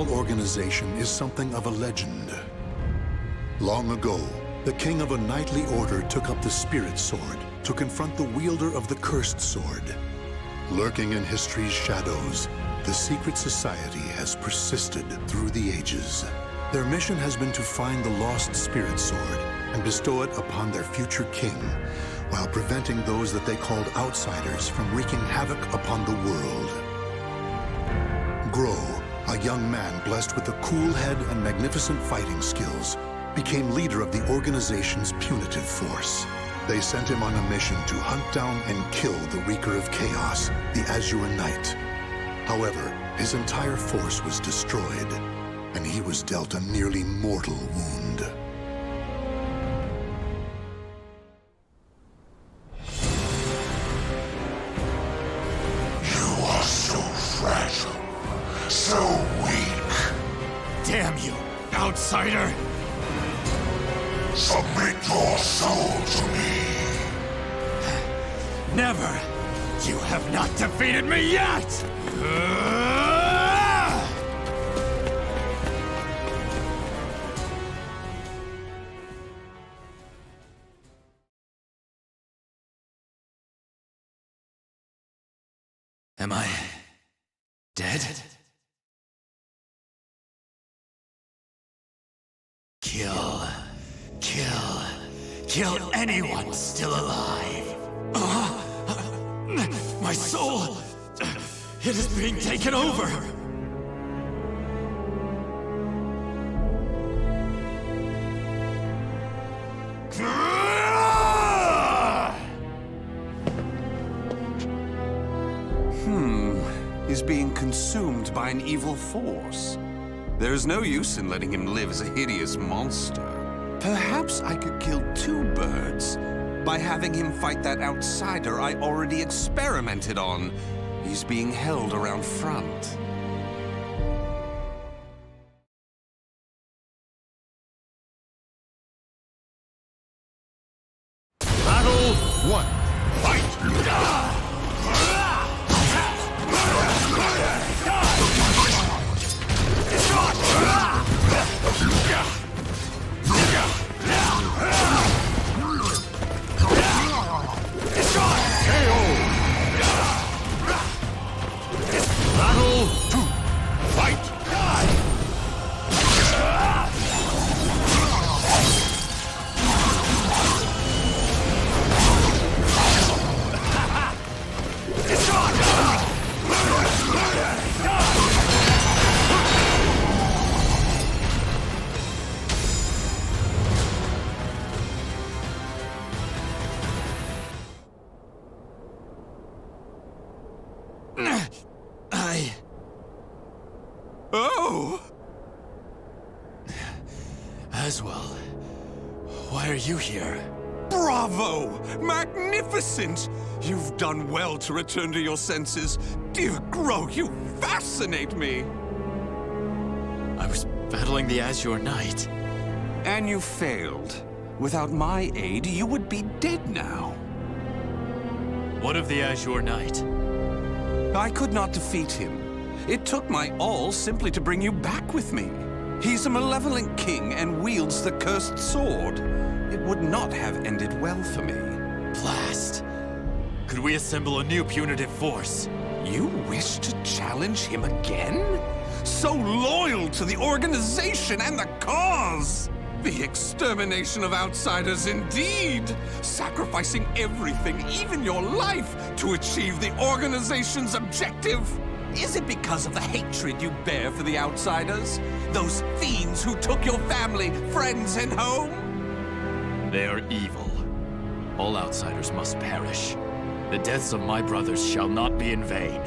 Chronicle organization is something of a legend. Long ago, the king of a knightly order took up the Spirit Sword to confront the wielder of the Cursed Sword. Lurking in history's shadows, the secret society has persisted through the ages. Their mission has been to find the lost Spirit Sword and bestow it upon their future king, while preventing those that they called outsiders from wreaking havoc upon the world. Grow, a young man blessed with a cool head and magnificent fighting skills, became leader of the organization's punitive force. They sent him on a mission to hunt down and kill the Wreaker of Chaos, the Azure Knight. However, his entire force was destroyed, and he was dealt a nearly mortal wound. You are so fragile, so weak. Damn you, outsider! Submit your soul to me. Never! You have not defeated me yet! Am I dead? Kill anyone still alive. My soul, it is being taken over. He's being consumed by an evil force. There is no use in letting him live as a hideous monster. Perhaps I could kill two birds by having him fight that outsider I already experimented on. He's being held around front. Battle 1. Fight! Battle 2. Fight! Oh! Aswell, why are you here? Bravo! Magnificent! You've done well to return to your senses. Dear Grow, you fascinate me! I was battling the Azure Knight. And you failed. Without my aid, you would be dead now. What of the Azure Knight? I could not defeat him. It took my all simply to bring you back with me. He's a malevolent king and wields the cursed sword. It would not have ended well for me. Blast! Could we assemble a new punitive force? You wish to challenge him again? So loyal to the organization and the cause! The extermination of outsiders indeed! Sacrificing everything, even your life, to achieve the organization's objective! Is it because of the hatred you bear for the outsiders? Those fiends who took your family, friends, and home? They are evil. All outsiders must perish. The deaths of my brothers shall not be in vain.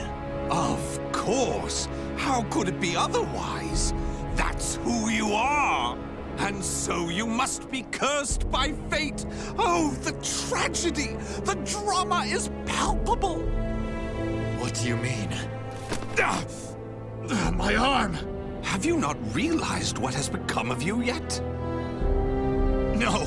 Of course! How could it be otherwise? That's who you are! And so you must be cursed by fate! Oh, the tragedy! The drama is palpable! What do you mean? My arm! Have you not realized what has become of you yet? No!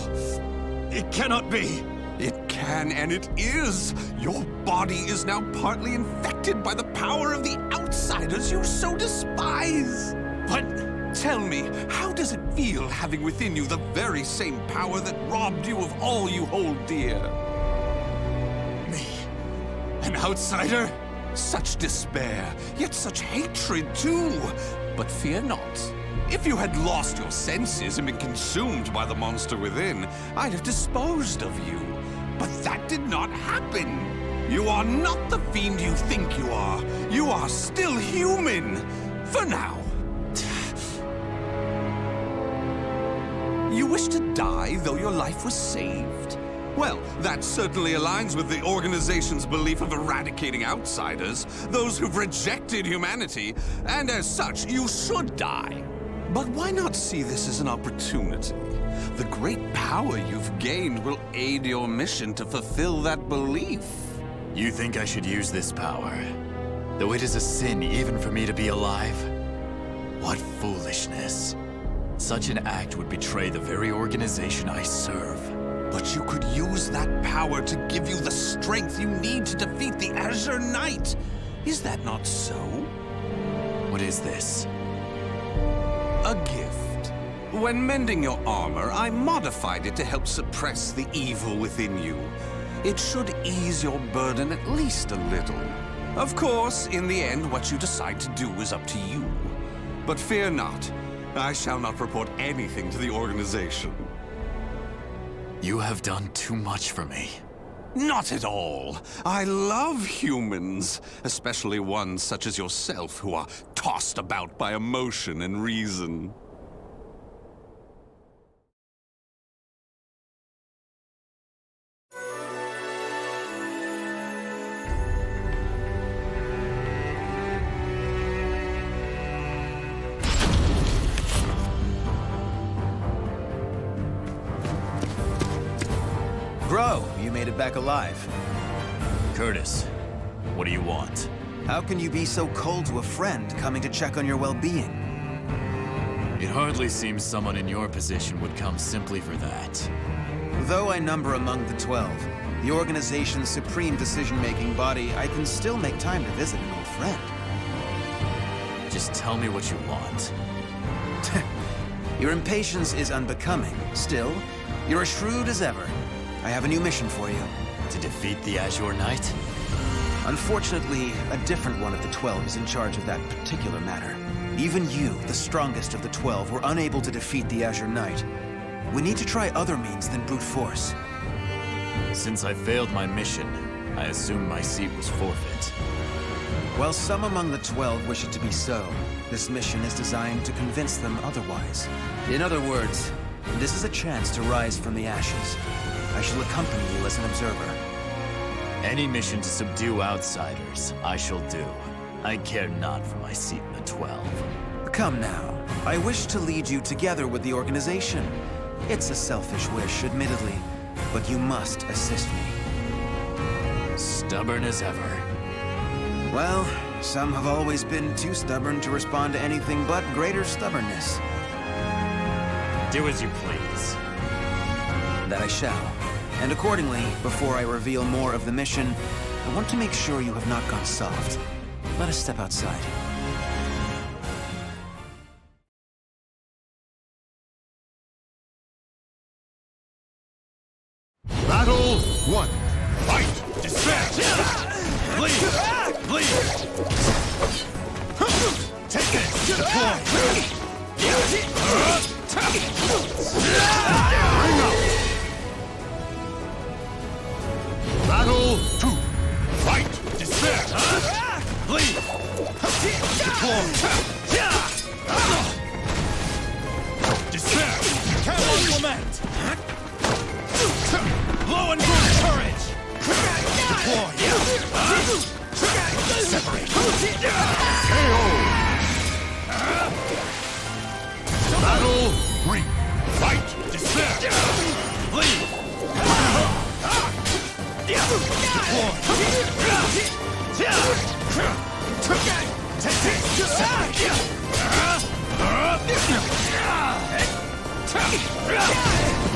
It cannot be! It can, and it is! Your body is now partly infected by the power of the outsiders you so despise! What? Tell me, how does it feel having within you the very same power that robbed you of all you hold dear? Me? An outsider? Such despair, yet such hatred too. But fear not. If you had lost your senses and been consumed by the monster within, I'd have disposed of you. But that did not happen. You are not the fiend you think you are. You are still human. For now. You wish to die, though your life was saved? Well, that certainly aligns with the organization's belief of eradicating outsiders, those who've rejected humanity, and as such, you should die. But why not see this as an opportunity? The great power you've gained will aid your mission to fulfill that belief. You think I should use this power? Though it is a sin even for me to be alive? What foolishness. Such an act would betray the very organization I serve. But you could use that power to give you the strength you need to defeat the Azure Knight. Is that not so? What is this? A gift. When mending your armor, I modified it to help suppress the evil within you. It should ease your burden at least a little. Of course, in the end, what you decide to do is up to you. But fear not. I shall not report anything to the organization. You have done too much for me. Not at all. I love humans, especially ones such as yourself who are tossed about by emotion and reason. Bro, you made it back alive. Curtis, what do you want? How can you be so cold to a friend coming to check on your well-being? It hardly seems someone in your position would come simply for that. Though I number among the 12, the organization's supreme decision-making body, I can still make time to visit an old friend. Just tell me what you want. Your impatience is unbecoming. Still, you're as shrewd as ever. I have a new mission for you. To defeat the Azure Knight? Unfortunately, a different one of the 12 is in charge of that particular matter. Even you, the strongest of the 12, were unable to defeat the Azure Knight. We need to try other means than brute force. Since I failed my mission, I assume my seat was forfeit. While some among the 12 wish it to be so, this mission is designed to convince them otherwise. In other words, this is a chance to rise from the ashes. I shall accompany you as an observer. Any mission to subdue outsiders, I shall do. I care not for my seat in the 12. Come now. I wish to lead you together with the organization. It's a selfish wish, admittedly, but you must assist me. Stubborn as ever. Well, some have always been too stubborn to respond to anything but greater stubbornness. Do as you please. That I shall. And accordingly, before I reveal more of the mission, I want to make sure you have not gone soft. Let us step outside. Battle 1. Fight! Despair! Bleed! Bleed! Take this! Deploy! Bring up! Battle 2. Fight! Despair! Bleed! Deploy! Despair! Cannot lament! Blow and burn courage! Deploy! Separate! KO! Battle 3. Fight! Despair! Bleed! Deploy!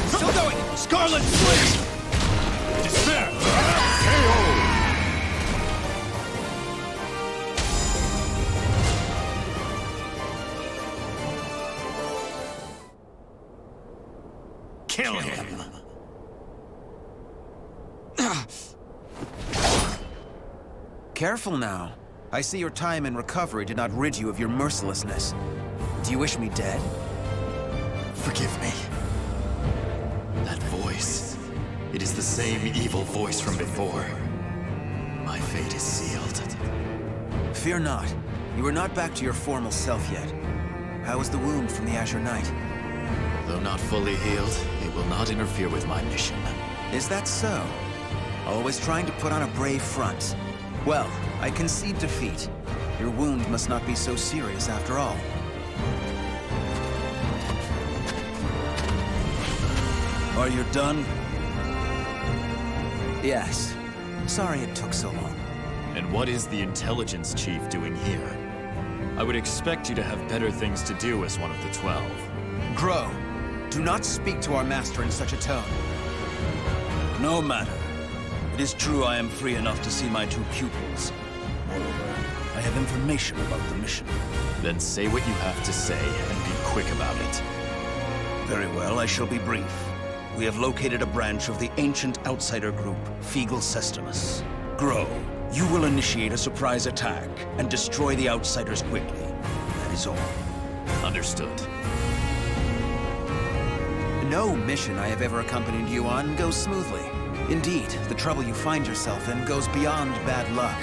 Still going! Scarlet Flame! Despair! KO! Careful now. I see your time in recovery did not rid you of your mercilessness. Do you wish me dead? Forgive me. That voice. It is the same evil voice from before. My fate is sealed. Fear not. You are not back to your formal self yet. How is the wound from the Azure Knight? Though not fully healed, it will not interfere with my mission. Is that so? Always trying to put on a brave front. Well, I concede defeat. Your wound must not be so serious after all. Are you done? Yes. Sorry it took so long. And what is the intelligence chief doing here? I would expect you to have better things to do as one of the 12. Grow, do not speak to our master in such a tone. No matter. It is true I am free enough to see my two pupils. Moreover, I have information about the mission. Then say what you have to say and be quick about it. Very well, I shall be brief. We have located a branch of the ancient outsider group, Feegle Sestimus. Grow, you will initiate a surprise attack and destroy the outsiders quickly. That is all. Understood. No mission I have ever accompanied you on goes smoothly. Indeed, the trouble you find yourself in goes beyond bad luck.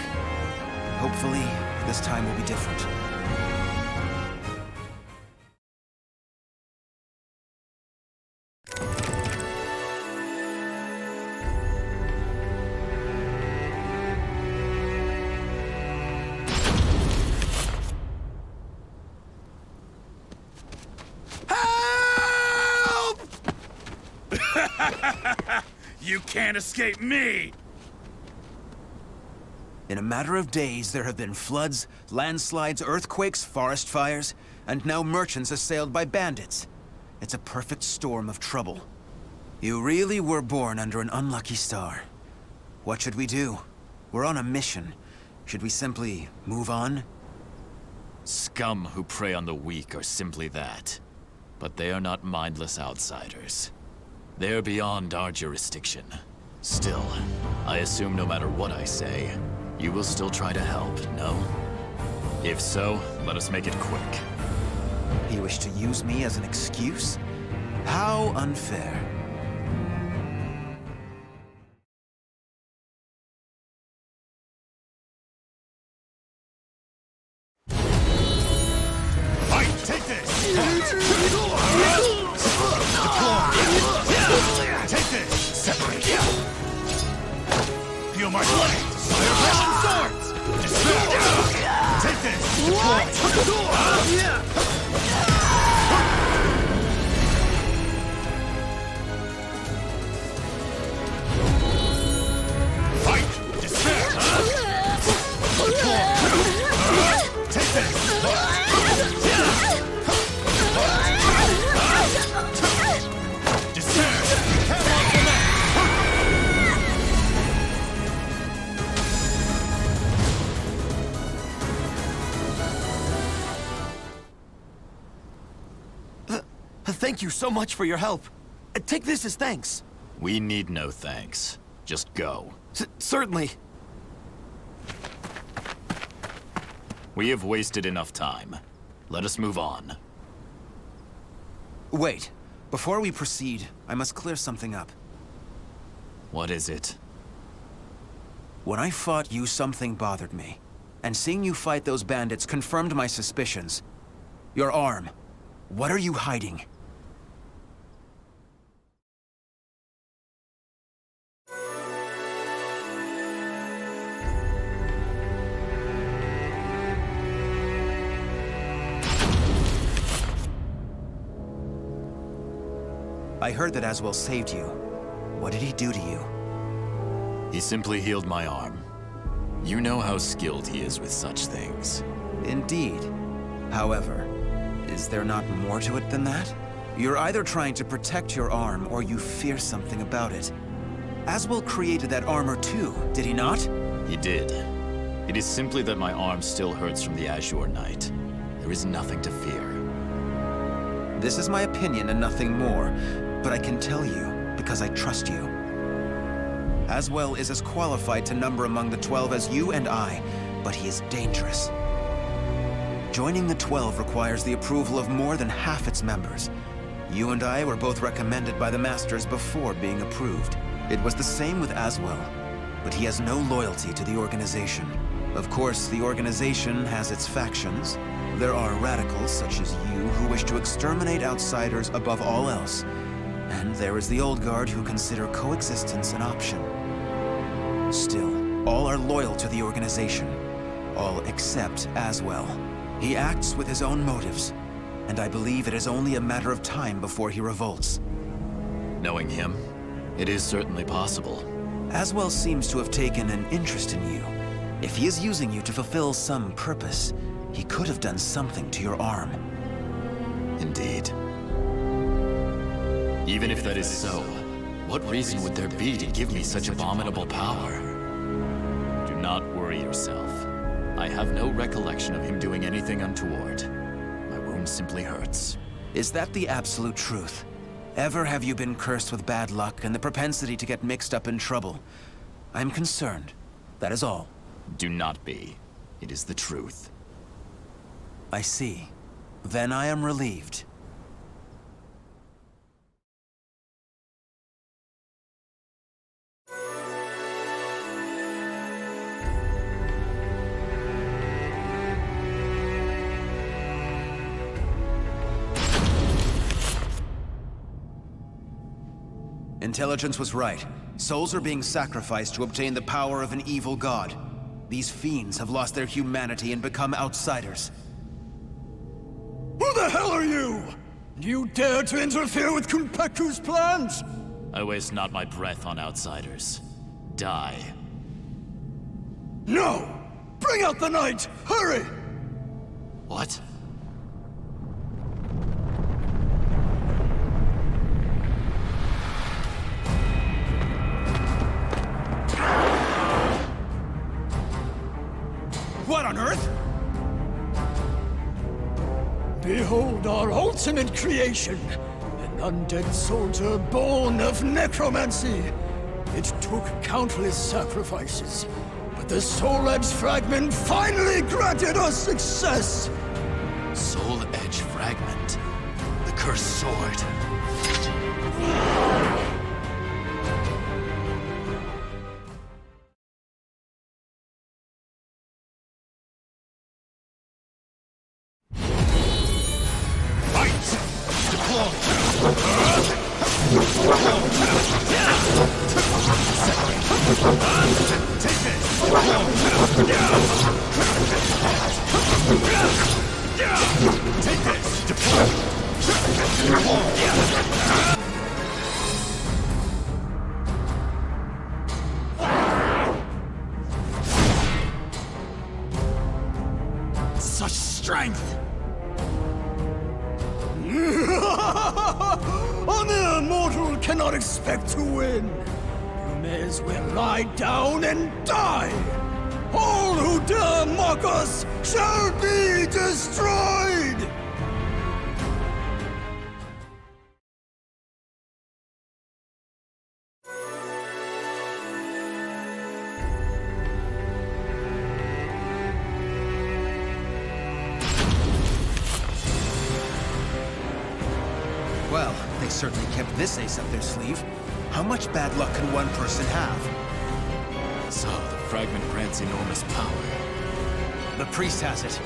Hopefully, this time will be different. You can't escape me! In a matter of days, there have been floods, landslides, earthquakes, forest fires, and now merchants assailed by bandits. It's a perfect storm of trouble. You really were born under an unlucky star. What should we do? We're on a mission. Should we simply move on? Scum who prey on the weak are simply that. But they are not mindless outsiders. They are beyond our jurisdiction. Still, I assume no matter what I say, you will still try to help, no? If so, let us make it quick. You wish to use me as an excuse? How unfair. Take this! Take this! Separate! Feel my blade! Fire swords! Distract! Take this! Fight! Distract! Take this! Thank you so much for your help. Take this as thanks. We need no thanks. Just go. Certainly. We have wasted enough time. Let us move on. Wait. Before we proceed, I must clear something up. What is it? When I fought you, something bothered me. And seeing you fight those bandits confirmed my suspicions. Your arm. What are you hiding? I heard that Aswell saved you. What did he do to you? He simply healed my arm. You know how skilled he is with such things. Indeed. However, is there not more to it than that? You're either trying to protect your arm or you fear something about it. Aswell created that armor too, did he not? He did. It is simply that my arm still hurts from the Azure Knight. There is nothing to fear. This is my opinion and nothing more, but I can tell you because I trust you. Aswell is as qualified to number among the 12 as you and I, but he is dangerous. Joining the 12 requires the approval of more than half its members. You and I were both recommended by the Masters before being approved. It was the same with Aswell, but he has no loyalty to the organization. Of course, the organization has its factions. There are radicals such as you who wish to exterminate outsiders above all else. And there is the old guard who consider coexistence an option. Still, all are loyal to the organization. All except Aswell. He acts with his own motives, and I believe it is only a matter of time before he revolts. Knowing him, it is certainly possible. Aswell seems to have taken an interest in you. If he is using you to fulfill some purpose, he could have done something to your arm. Indeed. Even if that is so, what reason would there be to give me such abominable power? Do not worry yourself. I have no recollection of him doing anything untoward. My wound simply hurts. Is that the absolute truth? Ever have you been cursed with bad luck and the propensity to get mixed up in trouble? I'm concerned. That is all. Do not be. It is the truth. I see. Then I am relieved. Intelligence was right. Souls are being sacrificed to obtain the power of an evil god. These fiends have lost their humanity and become outsiders. Who the hell are you? You dare to interfere with Kunpeku's plans? I waste not my breath on outsiders. Die. No! Bring out the knight! Hurry! What? What on earth? Behold our ultimate creation, an undead soldier born of necromancy. It took countless sacrifices, but the Soul Edge fragment finally granted us success! Soul Edge fragment. The cursed sword. Such strength! A mere mortal cannot expect to win. You may as well lie down and die. All who dare mock us shall be destroyed! Well, they certainly kept this ace up their sleeve. How much bad luck can one person have? So, the fragment grants enormous power. The priest has it.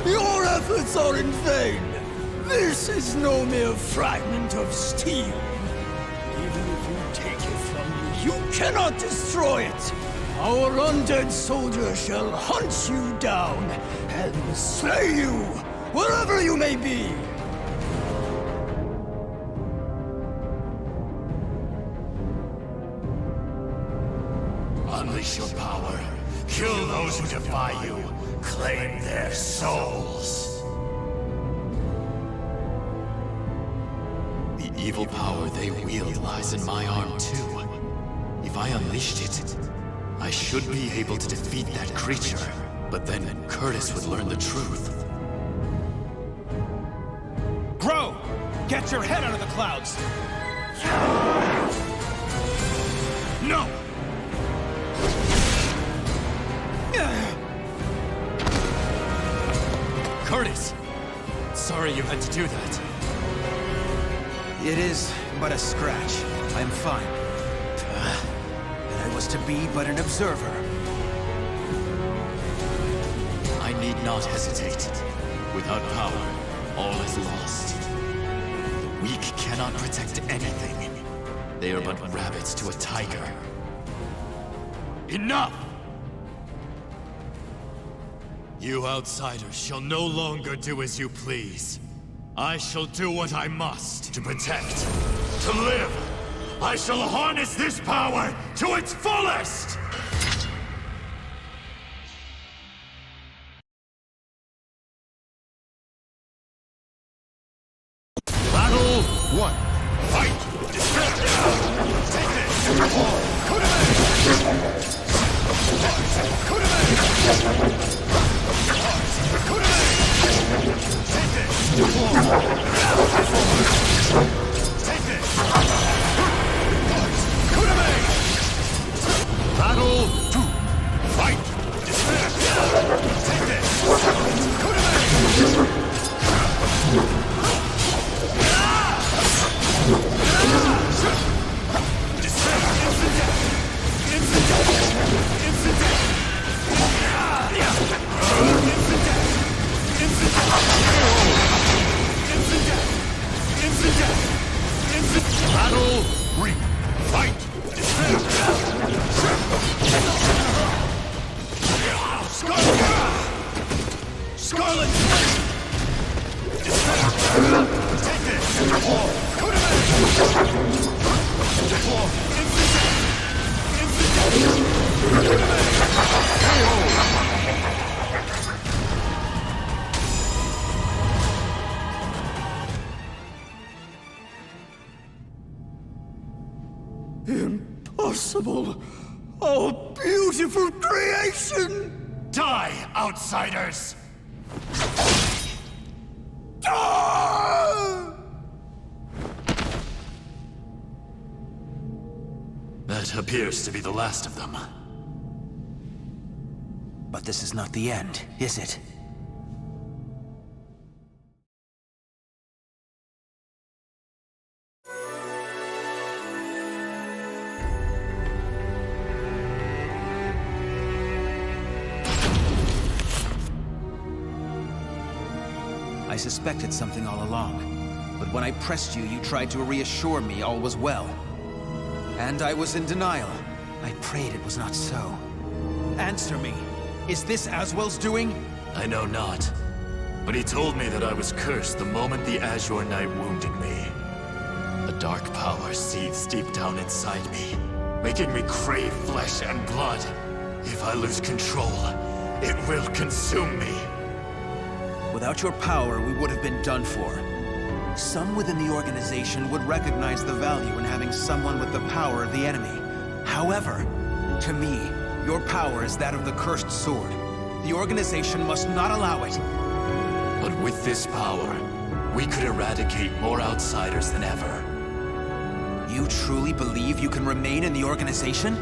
Your efforts are in vain! This is no mere fragment of steel. Even if you take it from me, you cannot destroy it! Our undead soldier shall hunt you down and slay you, wherever you may be! Unleash your power. Kill those who defy you. Claim their souls. The evil power they wield lies in my arm too. If I unleashed it, I should be able to defeat that creature. But then Curtis would learn the truth. Grow! Get your head out of the clouds! No! Curtis! Sorry you had to do that. It is but a scratch. I'm fine. And I was to be but an observer. I need not hesitate. Without power, all is lost. The weak cannot protect anything. They are but rabbits to a tiger. Enough! You outsiders shall no longer do as you please. I shall do what I must to protect, to live. I shall harness this power to its fullest! Battle 1. Fight! Take this! Battle 2. Fight! Take this! Battle 3. Fight! Scarlet! Take this! Impossible! Oh, beautiful creation! Die, outsiders! Ah! That appears to be the last of them. But this is not the end, is it? I suspected something all along, but when I pressed you, you tried to reassure me all was well. And I was in denial. I prayed it was not so. Answer me. Is this Aswell's doing? I know not. But he told me that I was cursed the moment the Azure Knight wounded me. A dark power seethes deep down inside me, making me crave flesh and blood. If I lose control, it will consume me. Without your power, we would have been done for. Some within the organization would recognize the value in having someone with the power of the enemy. However, to me, your power is that of the Cursed Sword. The organization must not allow it. But with this power, we could eradicate more outsiders than ever. You truly believe you can remain in the organization?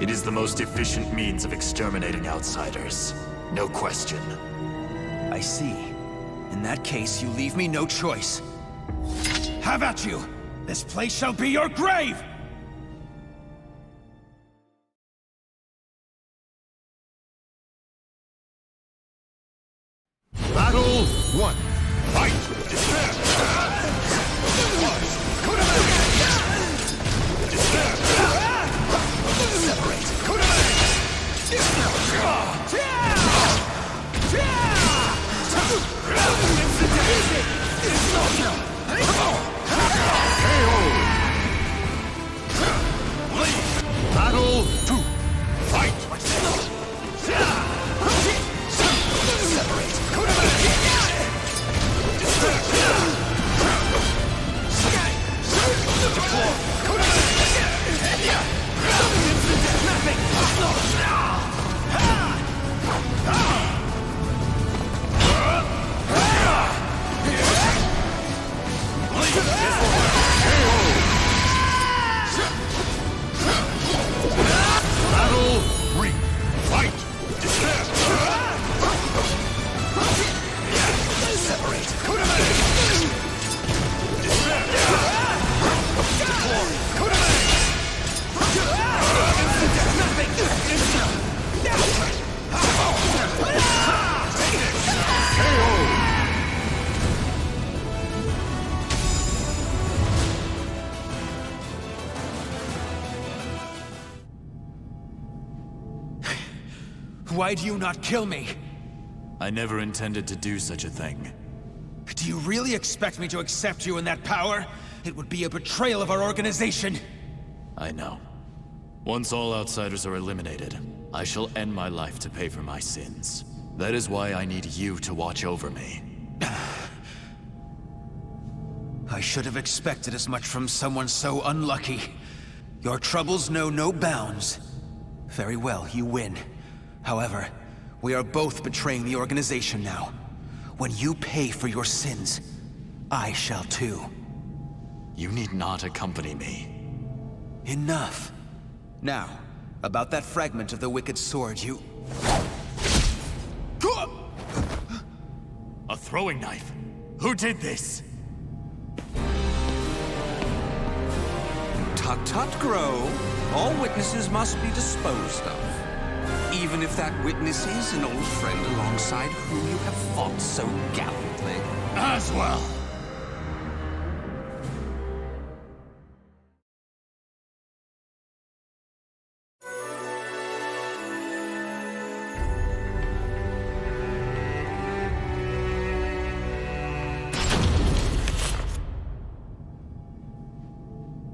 It is the most efficient means of exterminating outsiders. No question. I see. In that case, you leave me no choice. Have at you! This place shall be your grave! Battle 1. Fight! Why do you not kill me? I never intended to do such a thing. Do you really expect me to accept you in that power? It would be a betrayal of our organization. I know. Once all outsiders are eliminated, I shall end my life to pay for my sins. That is why I need you to watch over me. I should have expected as much from someone so unlucky. Your troubles know no bounds. Very well, you win. However, we are both betraying the organization now. When you pay for your sins, I shall too. You need not accompany me. Enough. Now, about that fragment of the Wicked Sword, you... A throwing knife? Who did this? Tut-tut, Grow. All witnesses must be disposed of. Even if that witness is an old friend alongside whom you have fought so gallantly. As well.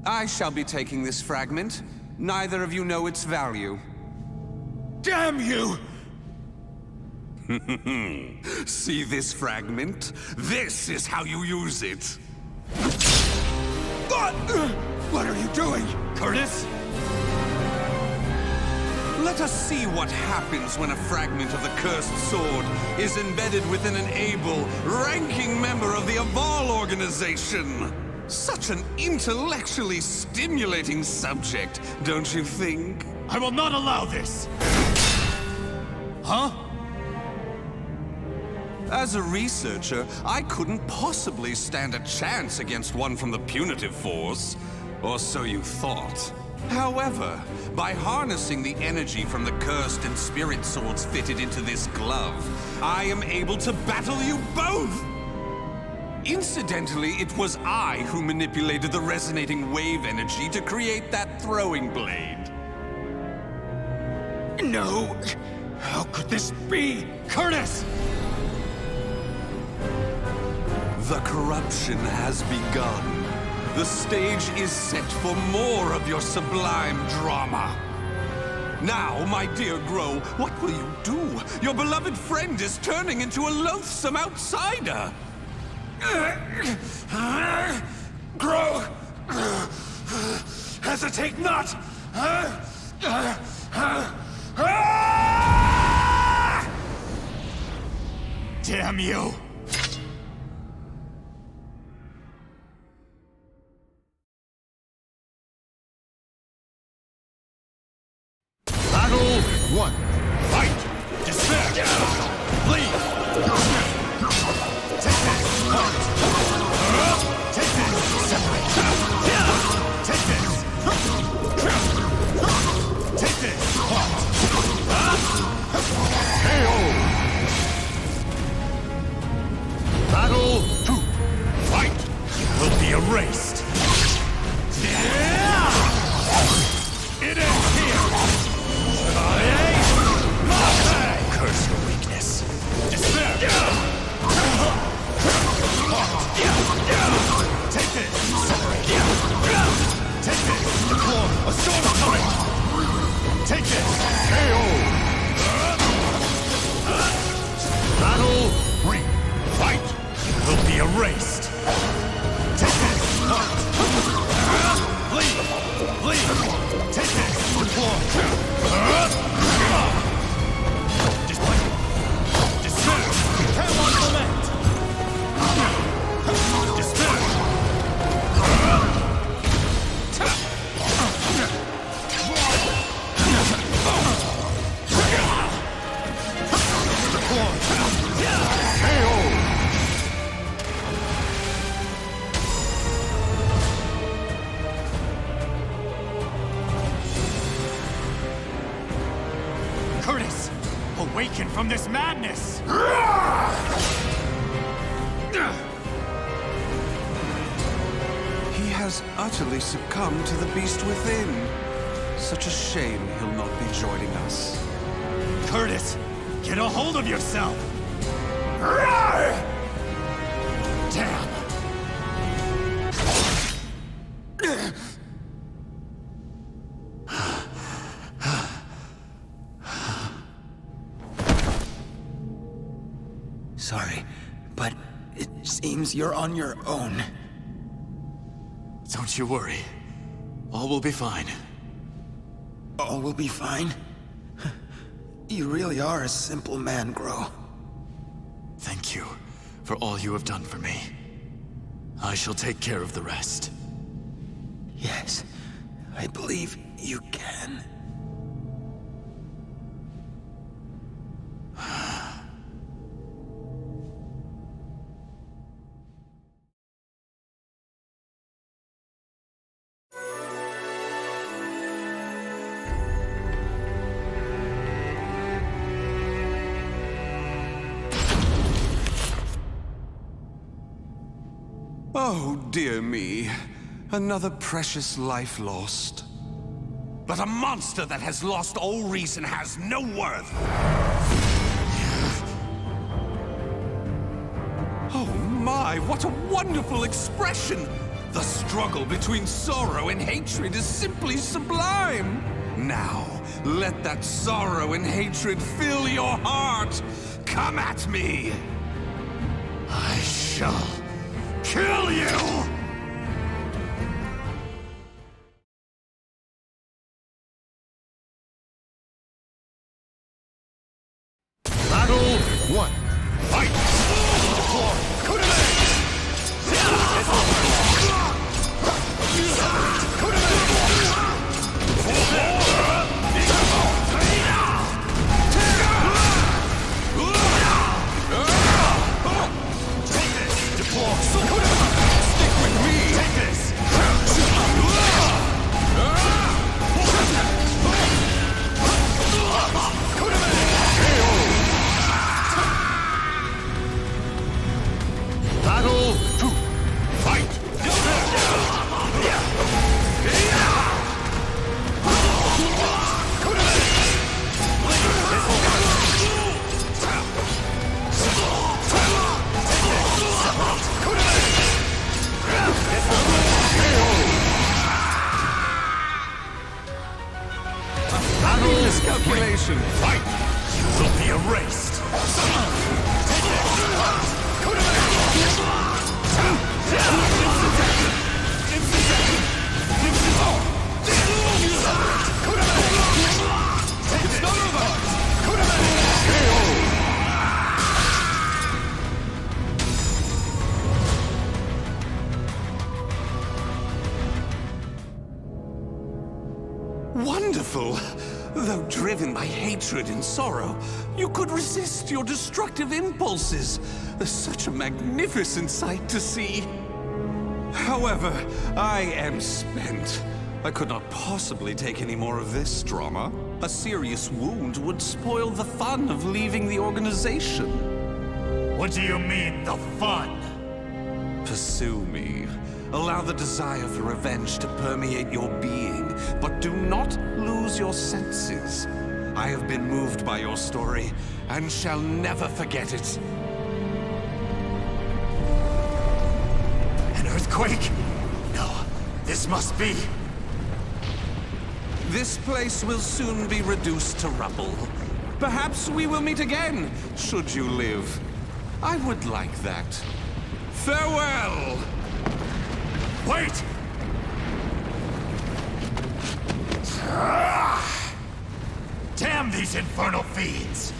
I shall be taking this fragment. Neither of you know its value. Damn you! See this fragment? This is how you use it. What are you doing, Curtis? Let us see what happens when a fragment of the cursed sword is embedded within an able, ranking member of the Aval organization. Such an intellectually stimulating subject, don't you think? I will not allow this! Huh? As a researcher, I couldn't possibly stand a chance against one from the punitive force. Or so you thought. However, by harnessing the energy from the cursed and spirit swords fitted into this glove, I am able to battle you both! Incidentally, it was I who manipulated the resonating wave energy to create that throwing blade. No! How could this be? Curtis! The corruption has begun. The stage is set for more of your sublime drama. Now, my dear Grow, what will you do? Your beloved friend is turning into a loathsome outsider. Grow! Hesitate not! Damn you! Battle 1. Fight! Despair! Flee! Take this! Take this! Separate! Take this! Take this! KO! Battle 2. Fight! Will be erased! It ends here! Curse your weakness. Despair! Take this! Separate! Take this! Deploy! A storm's coming! Take this! KO! Battle 3. Fight! Will be erased! Take this! Flee! Flee! Take this! Deploy! Despair! Come on, lament! Despair! Curtis! Awaken from this madness! He has utterly succumbed to the beast within. Such a shame he'll not be joining us. Curtis, get a hold of yourself! Damn! Sorry, but it seems you're on your own. Don't you worry. All will be fine. All will be fine? You really are a simple man, Grow. Thank you for all you have done for me. I shall take care of the rest. Yes, I believe you can. Oh, dear me. Another precious life lost. But a monster that has lost all reason has no worth. Oh my, what a wonderful expression! The struggle between sorrow and hatred is simply sublime. Now, let that sorrow and hatred fill your heart. Come at me. I shall kill you! Battle 1. Fight! Stick with me! Take this! Battle 2. Fight! Miscalculation! Fight! You will be erased! It's not over! Wonderful! Though driven by hatred and sorrow, you could resist your destructive impulses. Such a magnificent sight to see. However, I am spent. I could not possibly take any more of this drama. A serious wound would spoil the fun of leaving the organization. What do you mean, the fun? Pursue me. Allow the desire for revenge to permeate your being, but do not lose your senses. I have been moved by your story, and shall never forget it. An earthquake? No, this must be... This place will soon be reduced to rubble. Perhaps we will meet again, should you live. I would like that. Farewell! Wait! Damn these infernal fiends!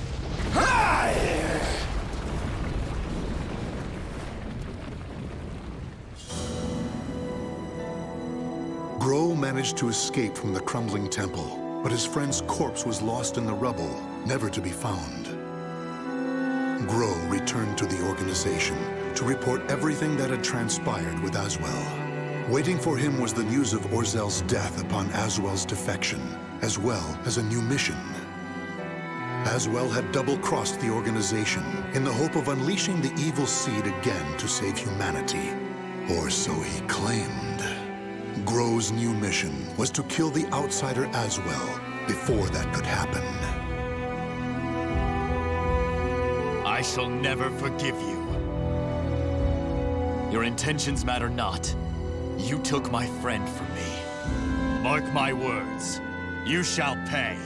Grow managed to escape from the crumbling temple, but his friend's corpse was lost in the rubble, never to be found. Grow returned to the organization to report everything that had transpired with Aswell. Waiting for him was the news of Orzel's death upon Aswell's defection, as well as a new mission. Aswell had double-crossed the organization in the hope of unleashing the evil seed again to save humanity. Or so he claimed. Grow's new mission was to kill the outsider Aswell before that could happen. I shall never forgive you. Your intentions matter not. You took my friend from me. Mark my words. You shall pay.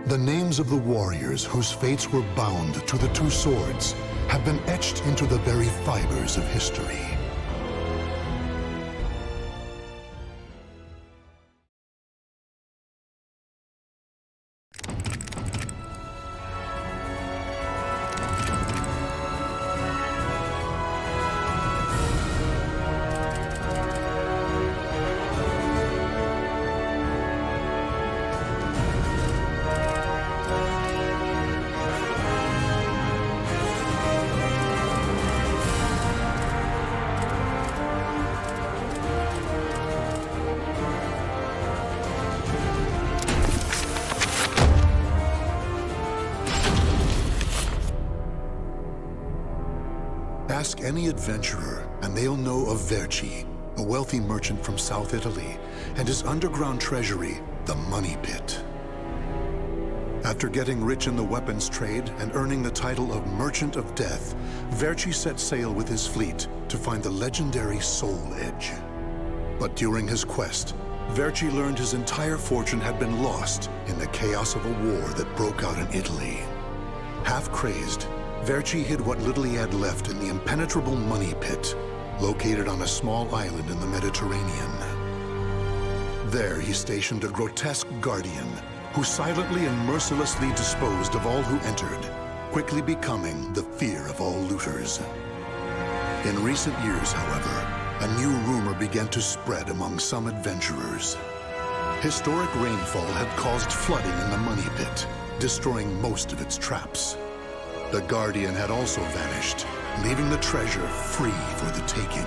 The names of the warriors whose fates were bound to the two swords have been etched into the very fibers of history. Ask any adventurer, and they'll know of Verci, a wealthy merchant from South Italy, and his underground treasury, the Money Pit. After getting rich in the weapons trade and earning the title of Merchant of Death, Verci set sail with his fleet to find the legendary Soul Edge. But during his quest, Verci learned his entire fortune had been lost in the chaos of a war that broke out in Italy. Half crazed, Verci hid what little he had left in the impenetrable Money Pit, located on a small island in the Mediterranean. There he stationed a grotesque guardian, who silently and mercilessly disposed of all who entered, quickly becoming the fear of all looters. In recent years, however, a new rumor began to spread among some adventurers. Historic rainfall had caused flooding in the Money Pit, destroying most of its traps. The Guardian had also vanished, leaving the treasure free for the taking.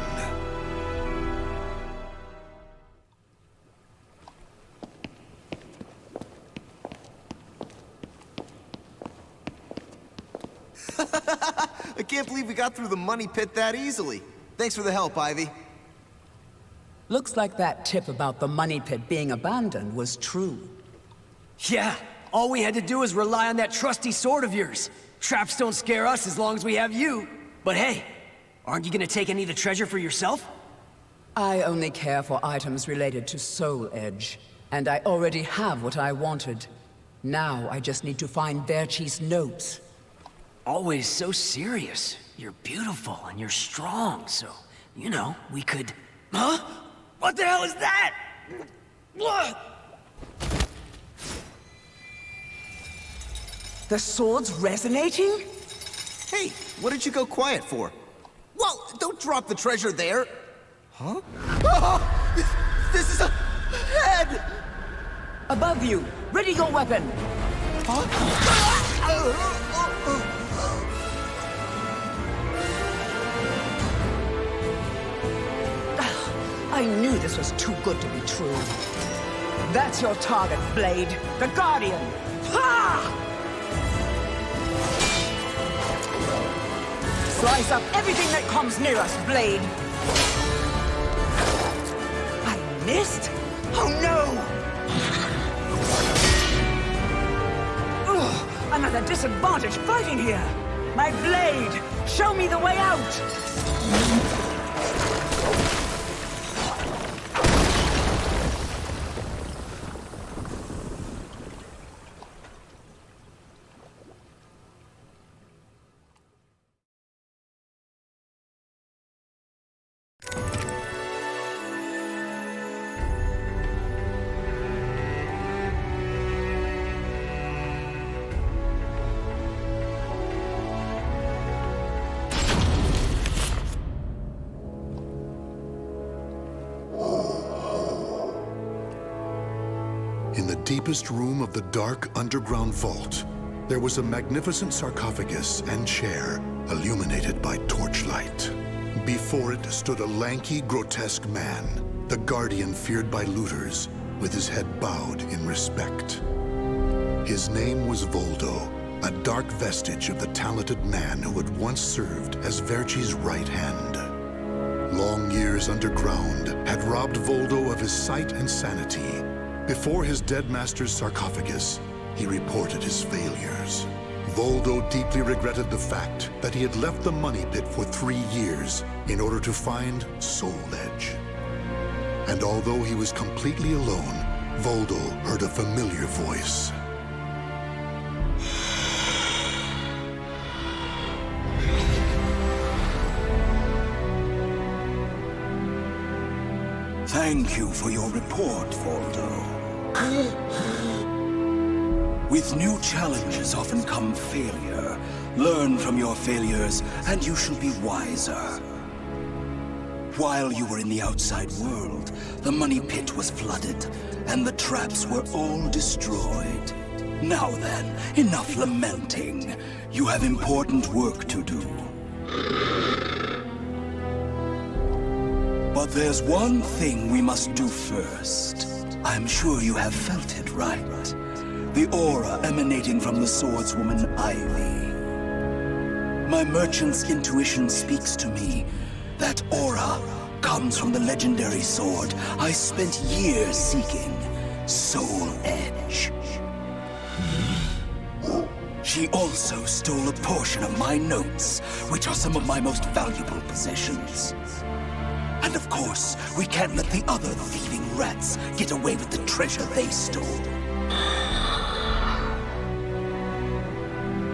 I can't believe we got through the Money Pit that easily. Thanks for the help, Ivy. Looks like that tip about the Money Pit being abandoned was true. Yeah, all we had to do was rely on that trusty sword of yours. Traps don't scare us as long as we have you. But hey, aren't you gonna take any of the treasure for yourself? I only care for items related to Soul Edge, and I already have what I wanted. Now I just need to find Verci's notes. Always so serious. You're beautiful and you're strong, so, you know, we could... Huh? What the hell is that? What? The sword's resonating? Hey, what did you go quiet for? Whoa, don't drop the treasure there! Huh? Oh, this is a head! Above you! Ready your weapon! I knew this was too good to be true. That's your target, Blade. The Guardian! Ha! Slice up everything that comes near us, Blade! I missed? Oh no! Ugh, I'm at a disadvantage fighting here! My blade! Show me the way out! In the deepest room of the dark underground vault, there was a magnificent sarcophagus and chair illuminated by torchlight. Before it stood a lanky, grotesque man, the Guardian feared by looters, with his head bowed in respect. His name was Voldo, a dark vestige of the talented man who had once served as Verci's right hand. Long years underground had robbed Voldo of his sight and sanity. Before his dead master's sarcophagus, he reported his failures. Voldo deeply regretted the fact that he had left the money pit for 3 years in order to find Soul Edge. And although he was completely alone, Voldo heard a familiar voice. Thank you for your report, Voldo. With new challenges often come failure. Learn from your failures, and you shall be wiser. While you were in the outside world, the money pit was flooded, and the traps were all destroyed. Now then, enough lamenting. You have important work to do. But there's one thing we must do first. I'm sure you have felt it, right? The aura emanating from the swordswoman Ivy. My merchant's intuition speaks to me. That aura comes from the legendary sword I spent years seeking, Soul Edge. She also stole a portion of my notes, which are some of my most valuable possessions. And of course, we can't let the other thieving rats get away with the treasure they stole.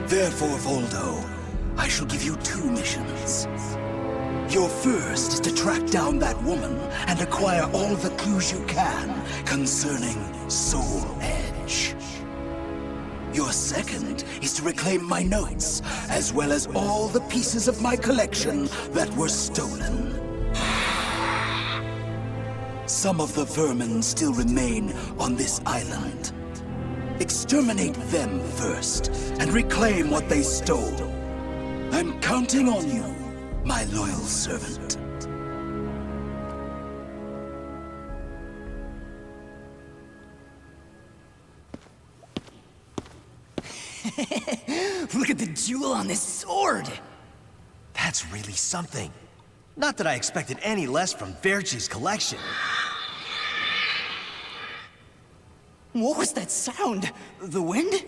Therefore, Voldo, I shall give you 2 missions. Your first is to track down that woman and acquire all the clues you can concerning Soul Edge. Your second is to reclaim my notes, as well as all the pieces of my collection that were stolen. Some of the vermin still remain on this island. Exterminate them first, and reclaim what they stole. I'm counting on you, my loyal servant. Look at the jewel on this sword! That's really something. Not that I expected any less from Verci's collection. What was that sound? The wind?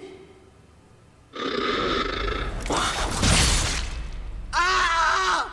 Ah!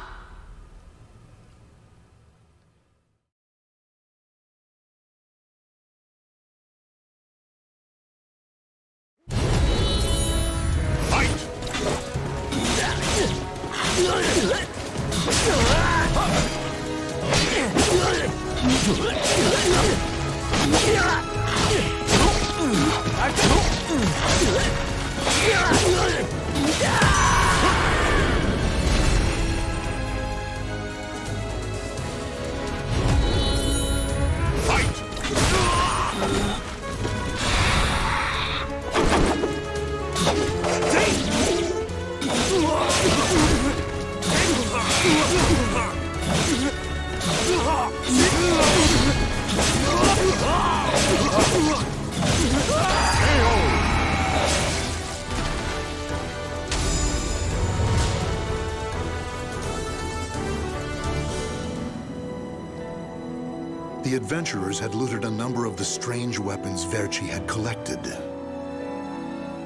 The adventurers had looted a number of the strange weapons Verci had collected.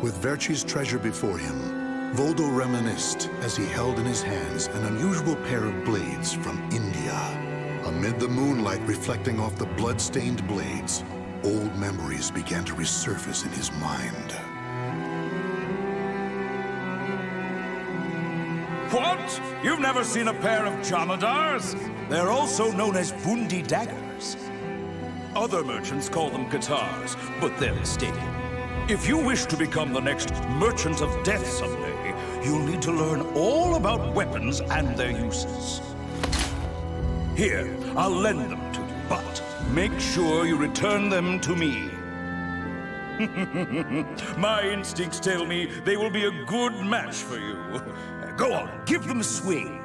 With Verci's treasure before him, Voldo reminisced as he held in his hands an unusual pair of blades from India. Amid the moonlight reflecting off the blood-stained blades, old memories began to resurface in his mind. What? You've never seen a pair of Jamadars? They're also known as Bundi daggers. Other merchants call them guitars, but they're mistaken. If you wish to become the next Merchant of Death someday, you'll need to learn all about weapons and their uses. Here, I'll lend them to you, but make sure you return them to me. My instincts tell me they will be a good match for you. Go on, give them a swing.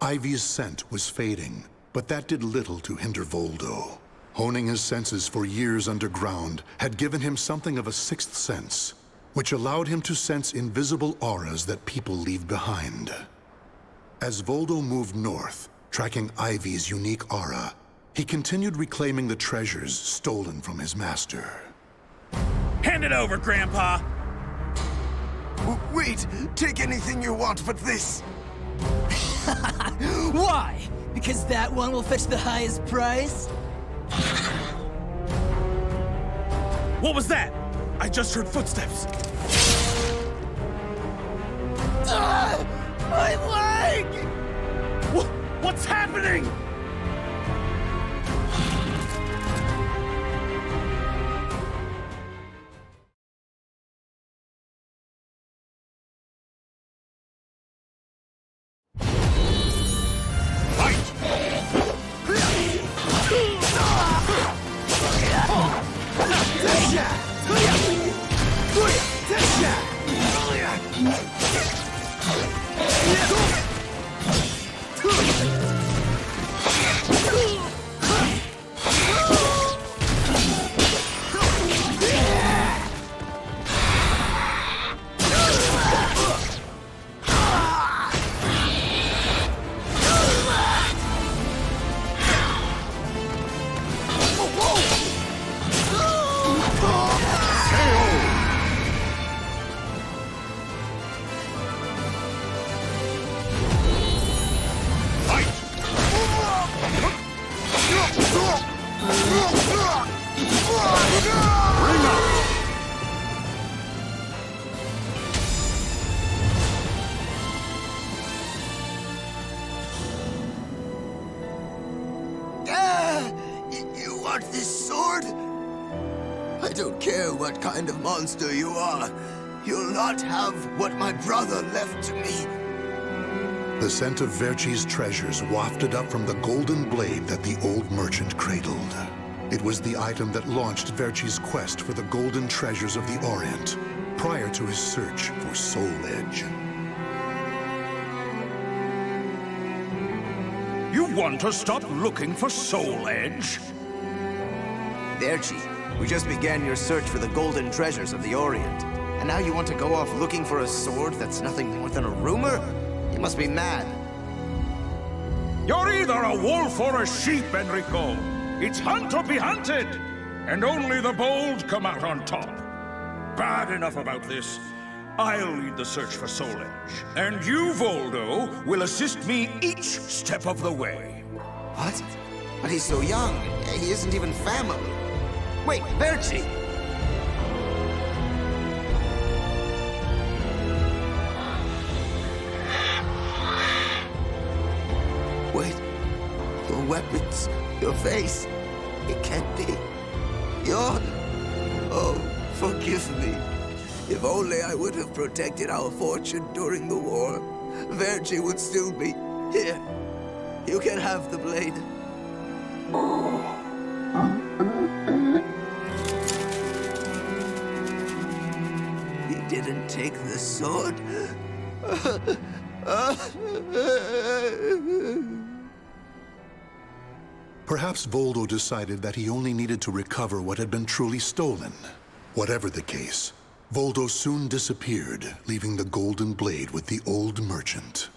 Ivy's scent was fading, but that did little to hinder Voldo. Honing his senses for years underground had given him something of a sixth sense, which allowed him to sense invisible auras that people leave behind. As Voldo moved north, tracking Ivy's unique aura, he continued reclaiming the treasures stolen from his master. Hand it over, Grandpa! Wait! Take anything you want but this! Why? Because that one will fetch the highest price? What was that? I just heard footsteps. My leg! What's happening? You want this sword? I don't care what kind of monster you are. You'll not have what my brother left to me. The scent of Verci's treasures wafted up from the golden blade that the old merchant cradled. It was the item that launched Verci's quest for the golden treasures of the Orient, prior to his search for Soul Edge. You want to stop looking for Soul Edge? Verci, we just began your search for the golden treasures of the Orient. And now you want to go off looking for a sword that's nothing more than a rumor? You must be mad. You're either a wolf or a sheep, Enrico. It's hunt or be hunted. And only the bold come out on top. Bad enough about this. I'll lead the search for Soul Edge. And you, Voldo, will assist me each step of the way. What? But he's so young. He isn't even family. Wait, Verci! Wait. Your weapons, your face. It can't be. You're... Oh, forgive me. If only I would have protected our fortune during the war, Verci would still be here. You can have the blade. He didn't take the sword. Perhaps Voldo decided that he only needed to recover what had been truly stolen. Whatever the case, Voldo soon disappeared, leaving the golden blade with the old merchant.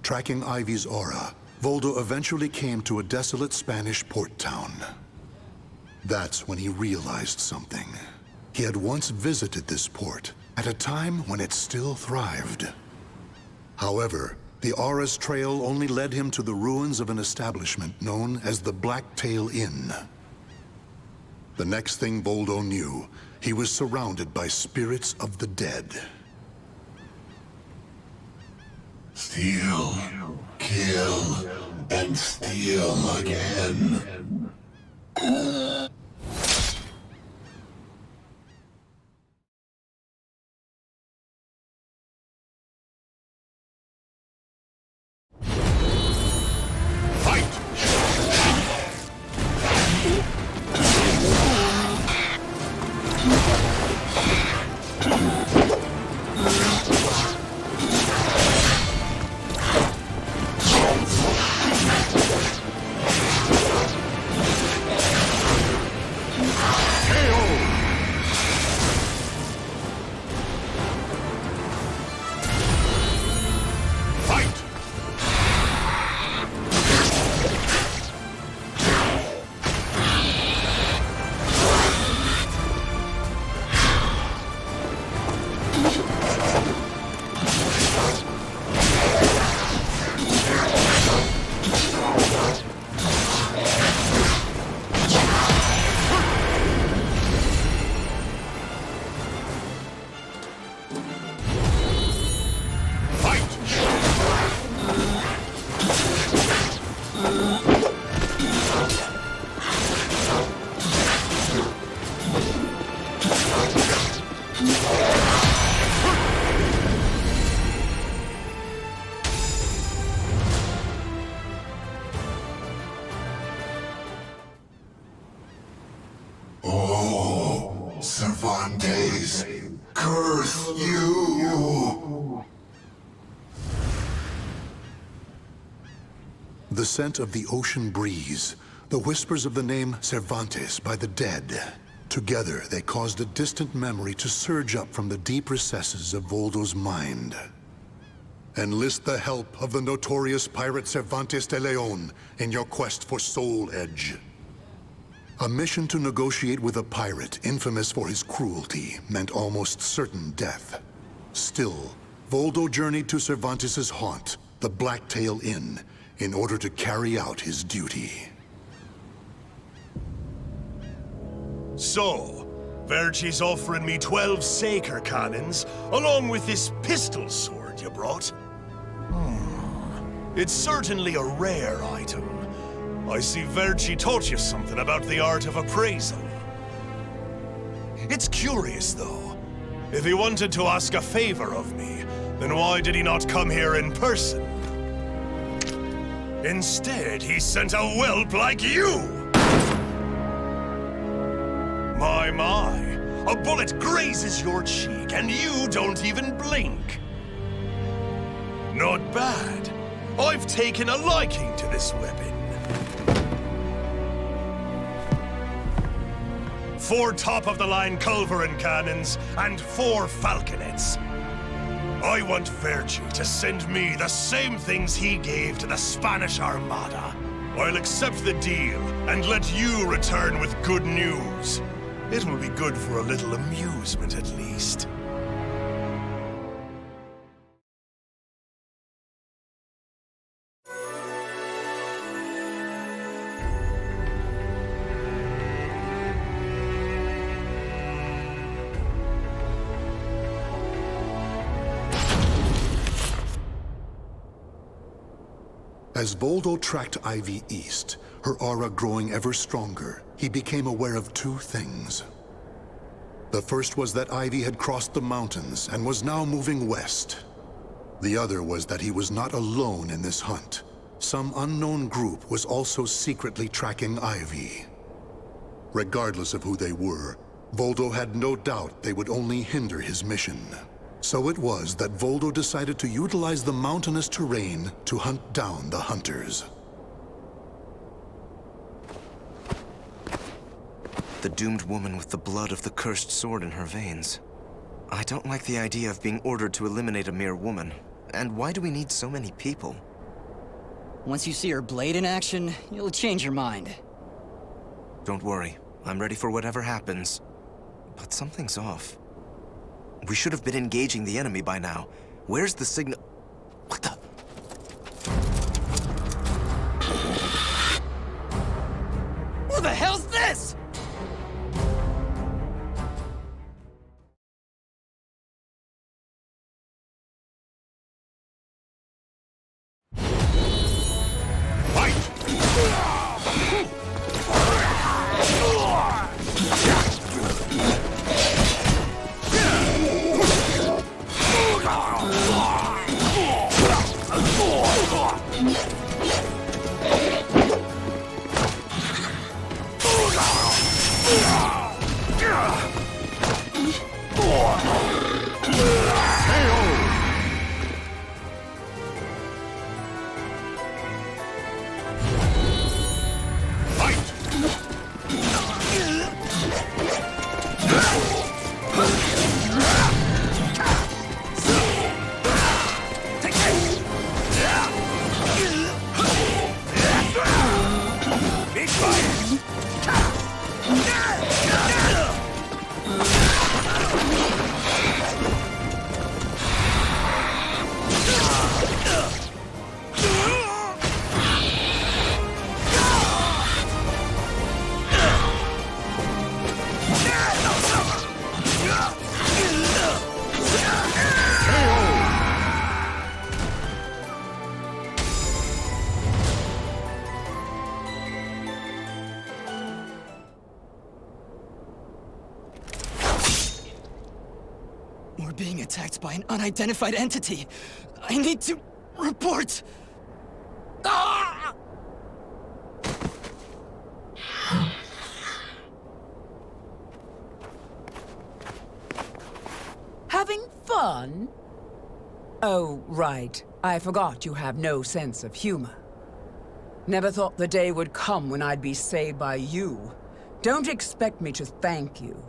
Tracking Ivy's aura, Voldo eventually came to a desolate Spanish port town. That's when he realized something. He had once visited this port, at a time when it still thrived. However, the aura's trail only led him to the ruins of an establishment known as the Blacktail Inn. The next thing Voldo knew, he was surrounded by spirits of the dead. Steal, kill, and steal again. Oh, Cervantes, curse you! The scent of the ocean breeze, the whispers of the name Cervantes by the dead. Together, they caused a distant memory to surge up from the deep recesses of Voldo's mind. Enlist the help of the notorious pirate Cervantes de Leon in your quest for Soul Edge. A mission to negotiate with a pirate infamous for his cruelty meant almost certain death. Still, Voldo journeyed to Cervantes' haunt, the Blacktail Inn, in order to carry out his duty. So, Verci's offering me 12 Saker cannons, along with this pistol sword you brought. It's certainly a rare item. I see Verci taught you something about the art of appraisal. It's curious, though. If he wanted to ask a favor of me, then why did he not come here in person? Instead, he sent a whelp like you! My. A bullet grazes your cheek, and you don't even blink. Not bad. I've taken a liking to this weapon. 4 top-of-the-line culverin cannons, and 4 falconets. I want Verci to send me the same things he gave to the Spanish Armada. I'll accept the deal, and let you return with good news. It will be good for a little amusement, at least. As Voldo tracked Ivy east, her aura growing ever stronger, he became aware of 2 things. The first was that Ivy had crossed the mountains and was now moving west. The other was that he was not alone in this hunt. Some unknown group was also secretly tracking Ivy. Regardless of who they were, Voldo had no doubt they would only hinder his mission. So it was that Voldo decided to utilize the mountainous terrain to hunt down the hunters. The doomed woman with the blood of the cursed sword in her veins. I don't like the idea of being ordered to eliminate a mere woman. And why do we need so many people? Once you see her blade in action, you'll change your mind. Don't worry. I'm ready for whatever happens. But something's off. We should have been engaging the enemy by now. Where's the signal? What the? Who the hell's this? We're being attacked by an unidentified entity. I need to report. Ah! Having fun? Oh, right. I forgot you have no sense of humor. Never thought the day would come when I'd be saved by you. Don't expect me to thank you.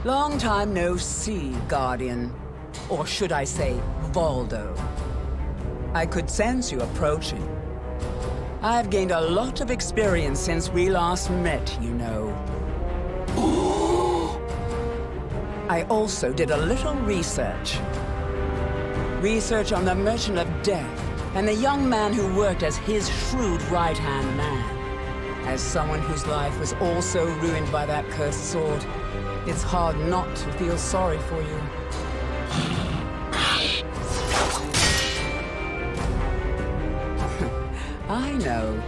Long time no see, Guardian. Or should I say, Voldo. I could sense you approaching. I've gained a lot of experience since we last met, you know. I also did a little research. Research on the Merchant of Death and the young man who worked as his shrewd right-hand man. As someone whose life was also ruined by that cursed sword, it's hard not to feel sorry for you. I know.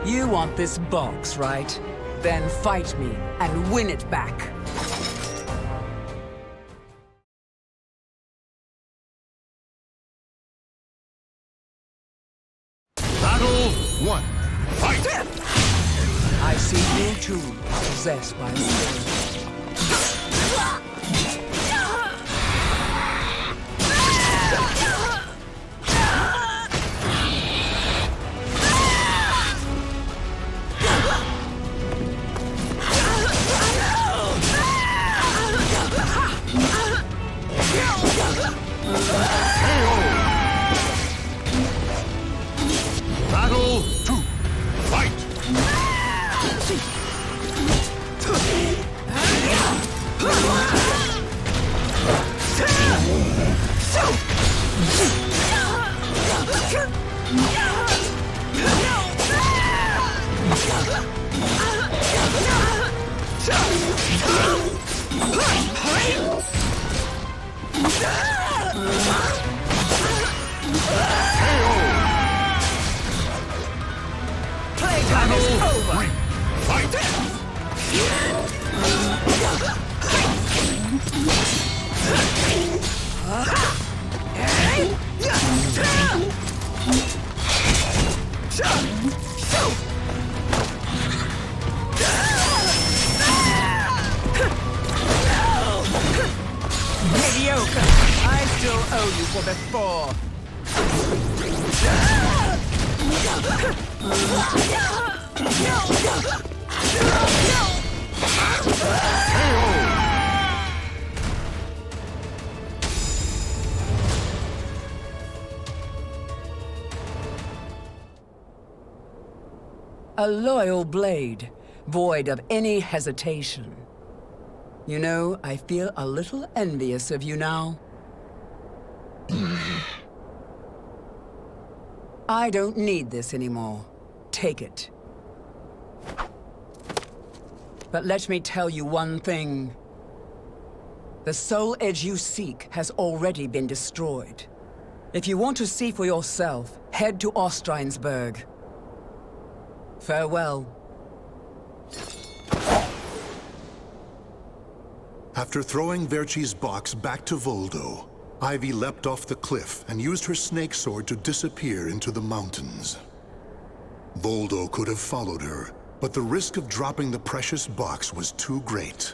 You want this box, right? Then fight me and win it back. Battle 1. Fight! I see you too, possessed by the spirit. Battle 2. Fight! Playtime is over! Fight! Mediocre! I still owe you for before. A loyal blade, void of any hesitation. You know, I feel a little envious of you now. I don't need this anymore. Take it. But let me tell you one thing. The soul edge you seek has already been destroyed. If you want to see for yourself, head to Ostreinsburg. Farewell. After throwing Verci's box back to Voldo, Ivy leapt off the cliff and used her snake sword to disappear into the mountains. Voldo could have followed her, but the risk of dropping the precious box was too great.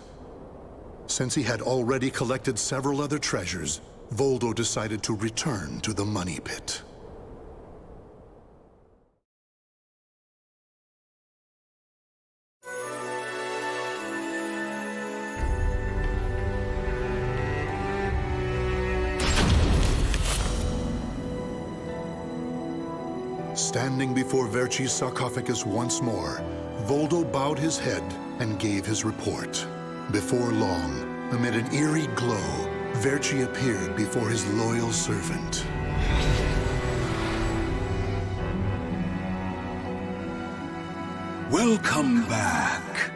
Since he had already collected several other treasures, Voldo decided to return to the money pit. Standing before Verci's sarcophagus once more, Voldo bowed his head and gave his report. Before long, amid an eerie glow, Verci appeared before his loyal servant. Welcome back.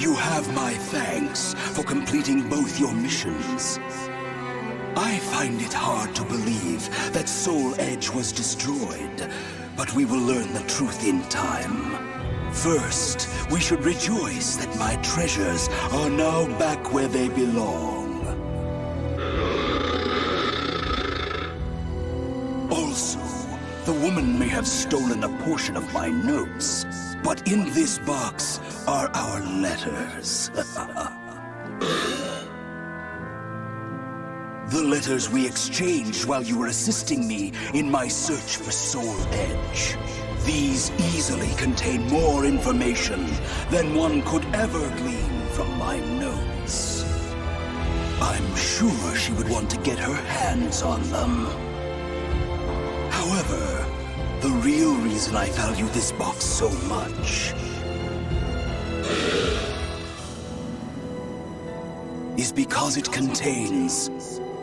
You have my thanks for completing both your missions. I find it hard to believe that Soul Edge was destroyed, but we will learn the truth in time. First, we should rejoice that my treasures are now back where they belong. Also, the woman may have stolen a portion of my notes, but in this box are our letters. The letters we exchanged while you were assisting me in my search for Soul Edge. These easily contain more information than one could ever glean from my notes. I'm sure she would want to get her hands on them. However, the real reason I value this box so much is because it contains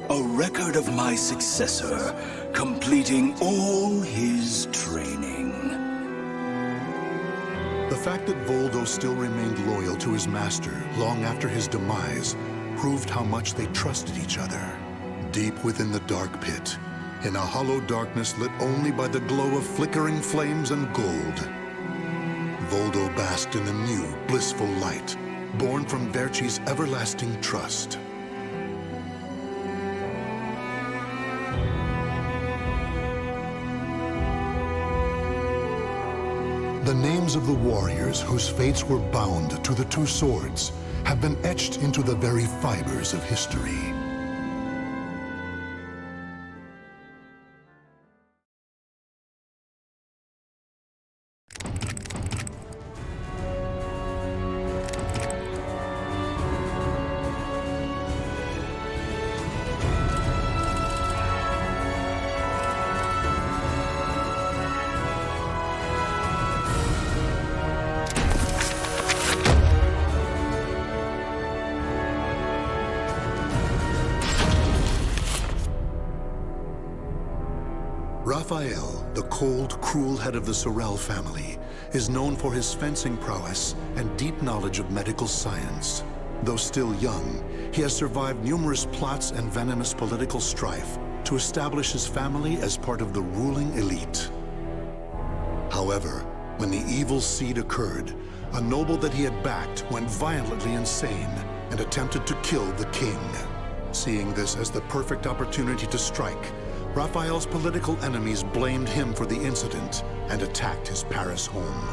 a record of my successor completing all his training. The fact that Voldo still remained loyal to his master long after his demise proved how much they trusted each other. Deep within the dark pit, in a hollow darkness lit only by the glow of flickering flames and gold, Voldo basked in a new, blissful light, born from Verci's everlasting trust. The names of the warriors whose fates were bound to the two swords have been etched into the very fibers of history. Raphael, the cold, cruel head of the Sorel family, is known for his fencing prowess and deep knowledge of medical science. Though still young, he has survived numerous plots and venomous political strife to establish his family as part of the ruling elite. However, when the evil seed occurred, a noble that he had backed went violently insane and attempted to kill the king. Seeing this as the perfect opportunity to strike, Raphael's political enemies blamed him for the incident and attacked his Paris home.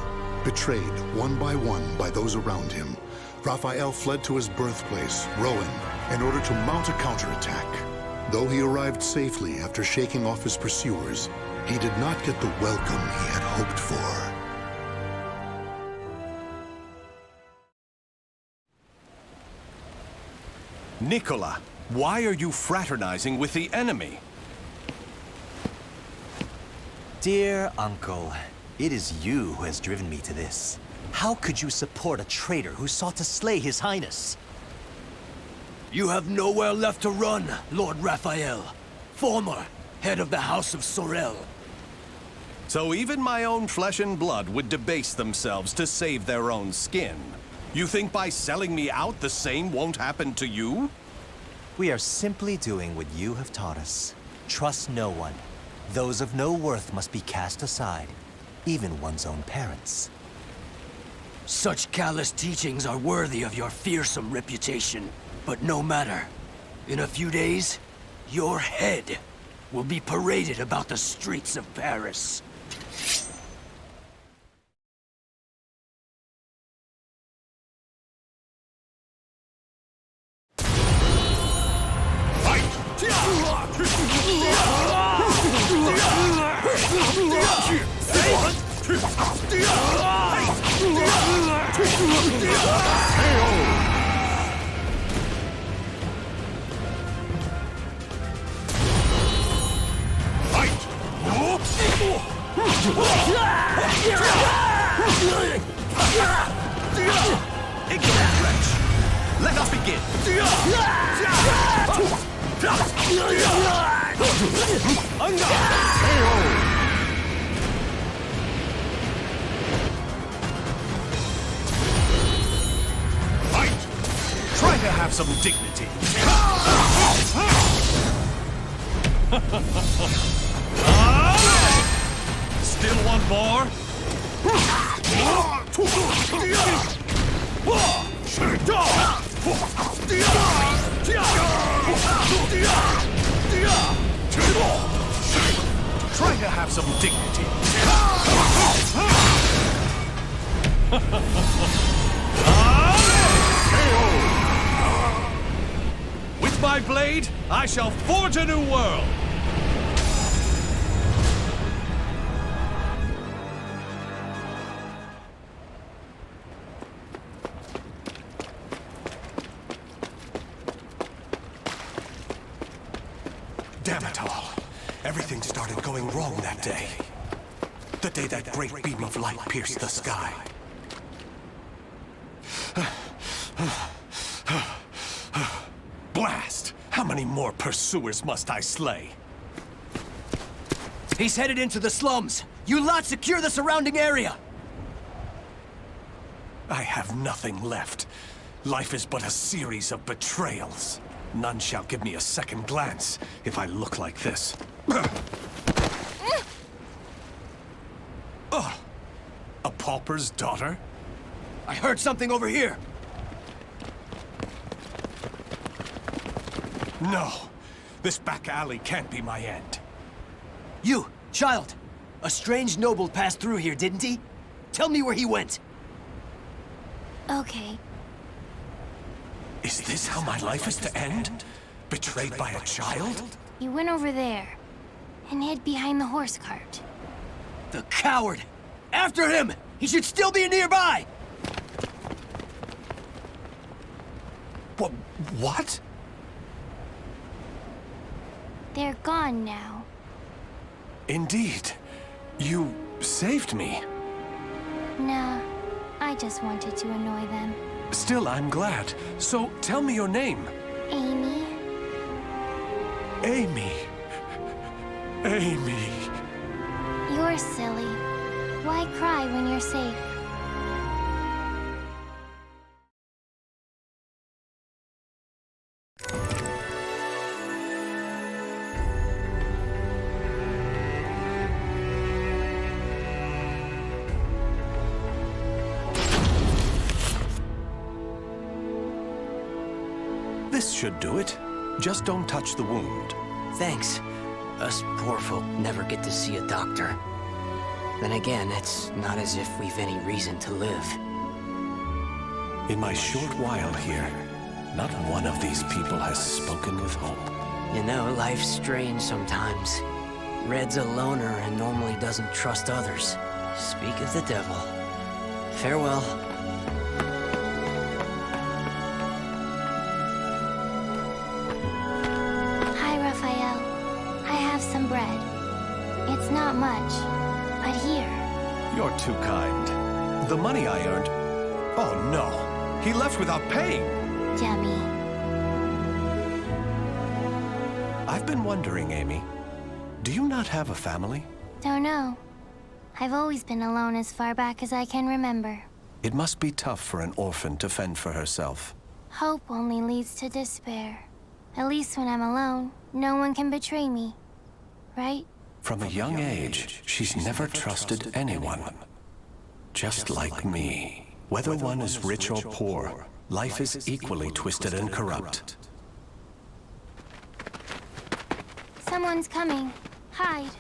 Betrayed one by those around him, Raphael fled to his birthplace, Rouen, in order to mount a counterattack. Though he arrived safely after shaking off his pursuers, he did not get the welcome he had hoped for. Nicola, why are you fraternizing with the enemy? Dear Uncle, it is you who has driven me to this. How could you support a traitor who sought to slay His Highness? You have nowhere left to run, Lord Raphael, former head of the House of Sorel. So even my own flesh and blood would debase themselves to save their own skin. You think by selling me out the same won't happen to you? We are simply doing what you have taught us. Trust no one. Those of no worth must be cast aside, even one's own parents. Such callous teachings are worthy of your fearsome reputation. But no matter. In a few days, your head will be paraded about the streets of Paris. Ignorant wretch! Let us begin! some dignity. Still want more? Try to have some dignity. With my blade, I shall forge a new world. Damn it all. Everything started going wrong that day. The day that great beam of light pierced the sky. Blast! How many more pursuers must I slay? He's headed into the slums. You lot secure the surrounding area. I have nothing left. Life is but a series of betrayals. None shall give me a second glance if I look like this. A pauper's daughter? I heard something over here. No. This back alley can't be my end. You, child. A strange noble passed through here, didn't he? Tell me where he went. Okay. Is this how my life is to end? Betrayed by a child? He went over there and hid behind the horse cart. The coward! After him! He should still be nearby! What? They're gone now. Indeed. You saved me. Nah, I just wanted to annoy them. Still, I'm glad. So, tell me your name. Amy? Amy. Amy. You're silly. Why cry when you're safe? This should do it. Just don't touch the wound. Thanks. Us poor folk never get to see a doctor. Then again, it's not as if we've any reason to live. In my short while here, not one of these people has spoken with hope. You know, life's strange sometimes. Red's a loner and normally doesn't trust others. Speak of the devil. Farewell. Hi, Raphael. I have some bread. It's not much, but here. You're too kind. The money I earned... Oh, no. He left without paying. Dummy. I've been wondering, Amy. Do you not have a family? Don't know. I've always been alone as far back as I can remember. It must be tough for an orphan to fend for herself. Hope only leads to despair. At least when I'm alone, no one can betray me. Right? From a young age, she's never trusted anyone. Just like me. Whether one is rich or poor, life is equally twisted and corrupt. Someone's coming. Hide.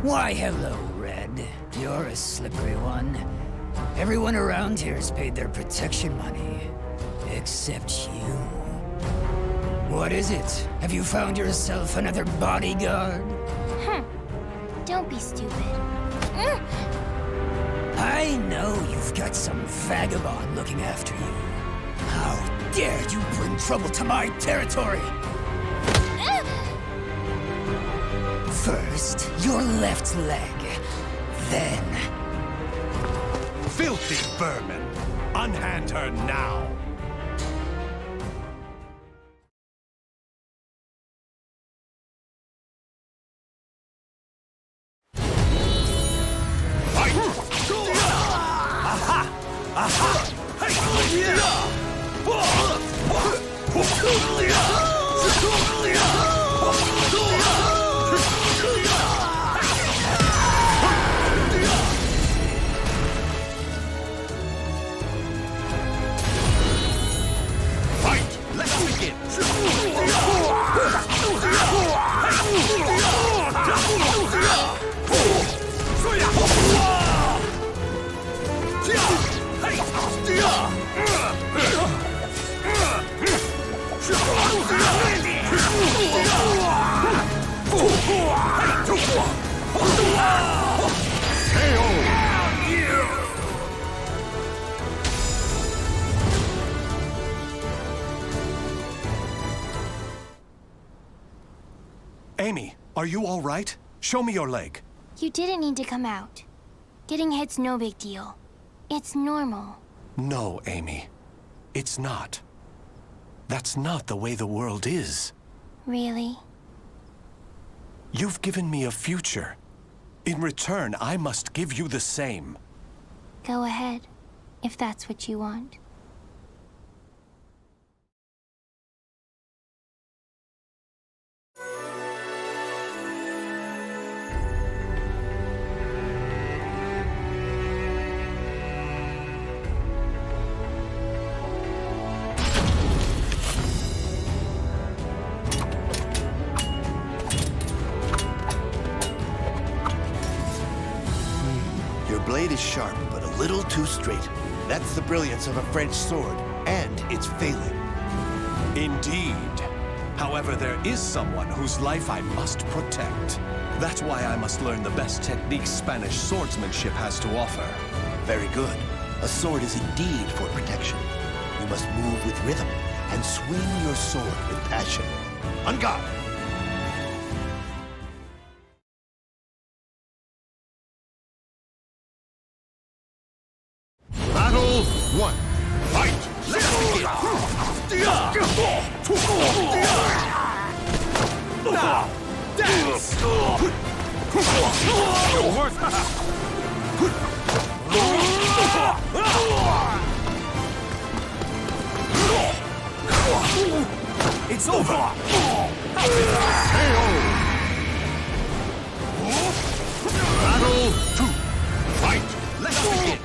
Why, hello, Red. You're a slippery one. Everyone around here's paid their protection money. Except you. What is it? Have you found yourself another bodyguard? Don't be stupid. I know you've got some vagabond looking after you. How dare you bring trouble to my territory? First, your left leg. Then... Filthy vermin! Unhand her now! Amy, are you all right? Show me your leg. You didn't need to come out. Getting hit's no big deal. It's normal. No, Amy. It's not. That's not the way the world is. Really? You've given me a future. In return, I must give you the same. Go ahead, if that's what you want. Your blade is sharp, but a little too straight. That's the brilliance of a French sword, and it's failing. Indeed. However, there is someone whose life I must protect. That's why I must learn the best techniques Spanish swordsmanship has to offer. Very good. A sword is indeed for protection. You must move with rhythm and swing your sword with passion. On guard! Battle 1. Fight! Now, dance! You're worth It's over! Battle 2. Fight! Let's begin!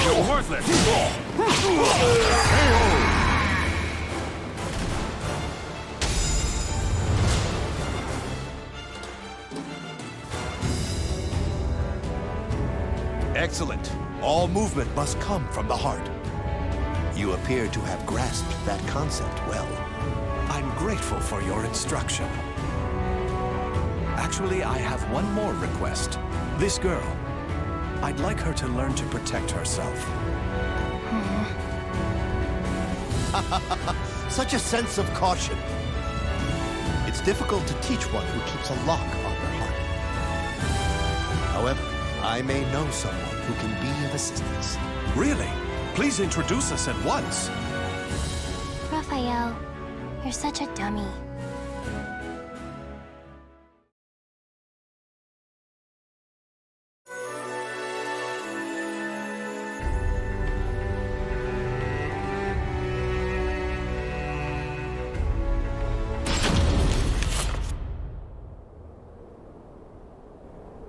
You're worthless! Excellent. All movement must come from the heart. You appear to have grasped that concept well. I'm grateful for your instruction. Actually, I have one more request. This girl. I'd like her to learn to protect herself. Such a sense of caution. It's difficult to teach one who keeps a lock on her heart. However, I may know someone who can be of assistance. Really? Please introduce us at once. Raphael, you're such a dummy.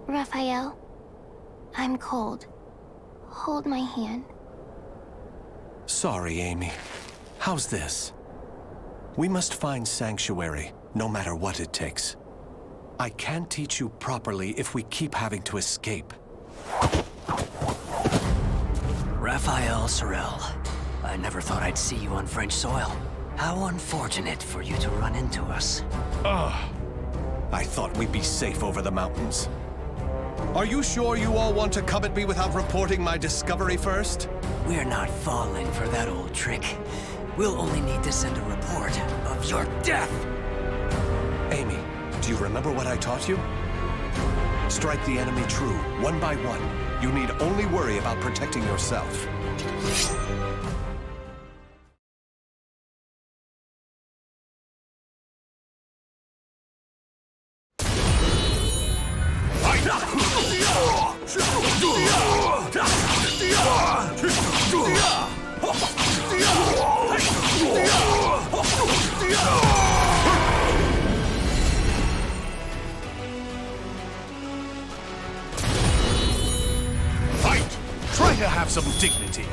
Raphael, I'm cold. Hold my hand. Sorry, Amy. How's this? We must find sanctuary, no matter what it takes. I can't teach you properly if we keep having to escape. Raphael Sorel, I never thought I'd see you on French soil. How unfortunate for you to run into us. I thought we'd be safe over the mountains. Are you sure you all want to come at me without reporting my discovery first? We're not falling for that old trick. We'll only need to send a report of your death. Amy, do you remember what I taught you? Strike the enemy true, one by one. You need only worry about protecting yourself. some dignity.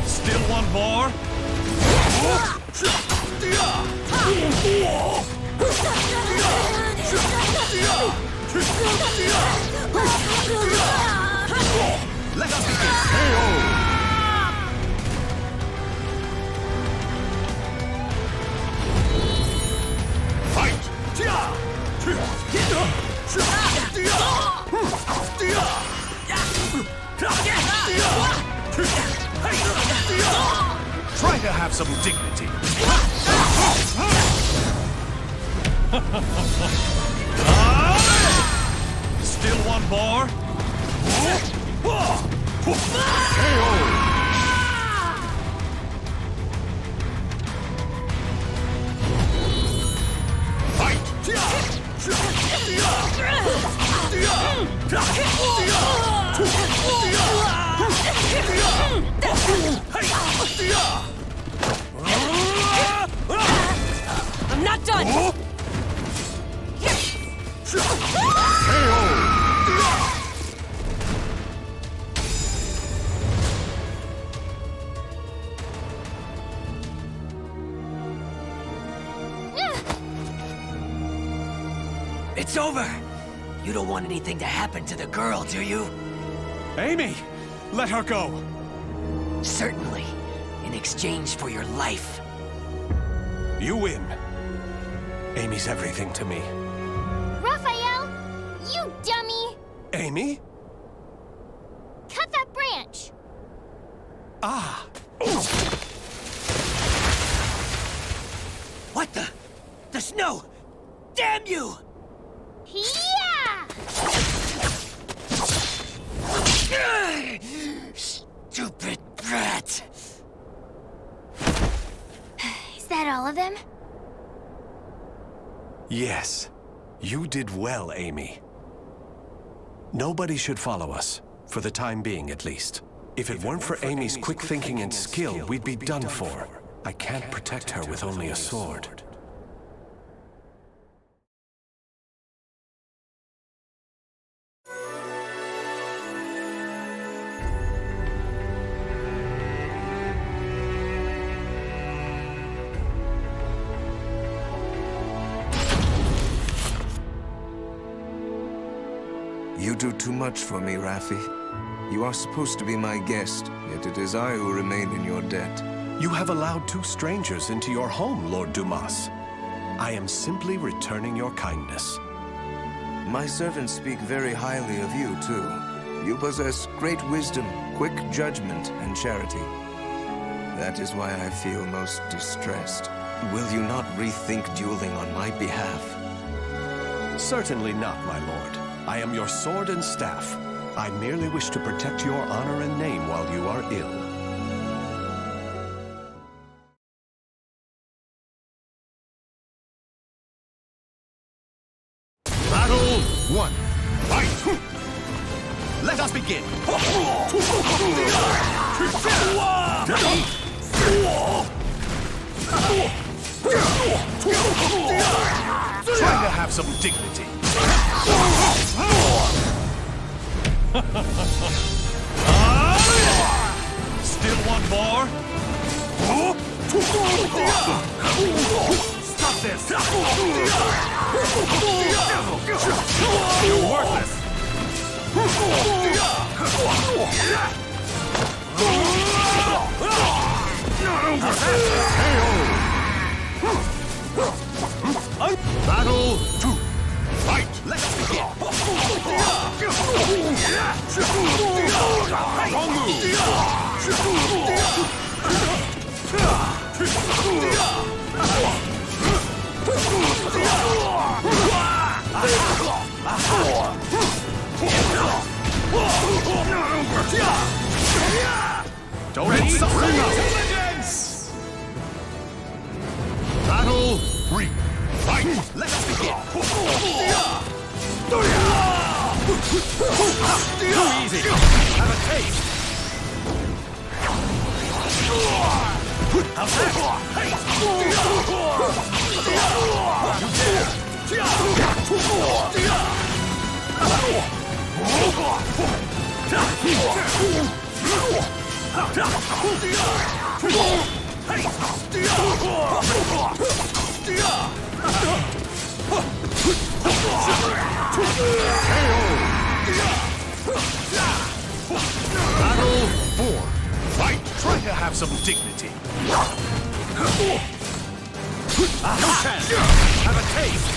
Still one more? Let us begin. Try to have some dignity. Still one more? I'm not done! It's over! You don't want anything to happen to the girl, do you? Amy! Let her go! Certainly. In exchange for your life. You win. Amy's everything to me. Raphael! You dummy! Amy? Cut that branch! Ah! What the? The snow! Damn you! Yeah! Stupid brat! Is that all of them? Yes. You did well, Amy. Nobody should follow us, for the time being at least. If it weren't for Amy's quick thinking and skill, we'd be done for. I can't protect her with only a sword. You do too much for me, Raffi. You are supposed to be my guest, yet it is I who remain in your debt. You have allowed two strangers into your home, Lord Dumas. I am simply returning your kindness. My servants speak very highly of you, too. You possess great wisdom, quick judgment, and charity. That is why I feel most distressed. Will you not rethink dueling on my behalf? Certainly not, my lord. I am your sword and staff. I merely wish to protect your honor and name while you are ill. Battle 1. Fight! Let us begin! Try to have some dignity. Still one more? Stop this! You're worthless! Battle 2. Fight! Let us begin! Wrong Don't insult my intelligence! Battle 3. Fight! Let us begin! Too easy! Have a taste! How's that? You dare! Battle 4. Fight! Try to have some dignity. No chance! Have a taste!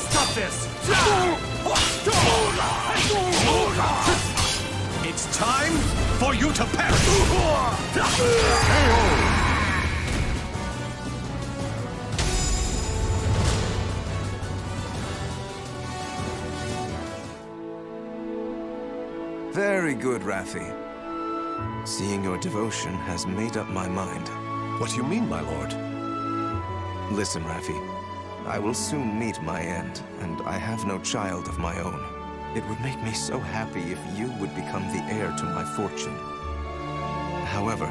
Stop this! It's time for you to perish! Very good, Raffi. Seeing your devotion has made up my mind. What do you mean, my lord? Listen, Raffi. I will soon meet my end, and I have no child of my own. It would make me so happy if you would become the heir to my fortune. However,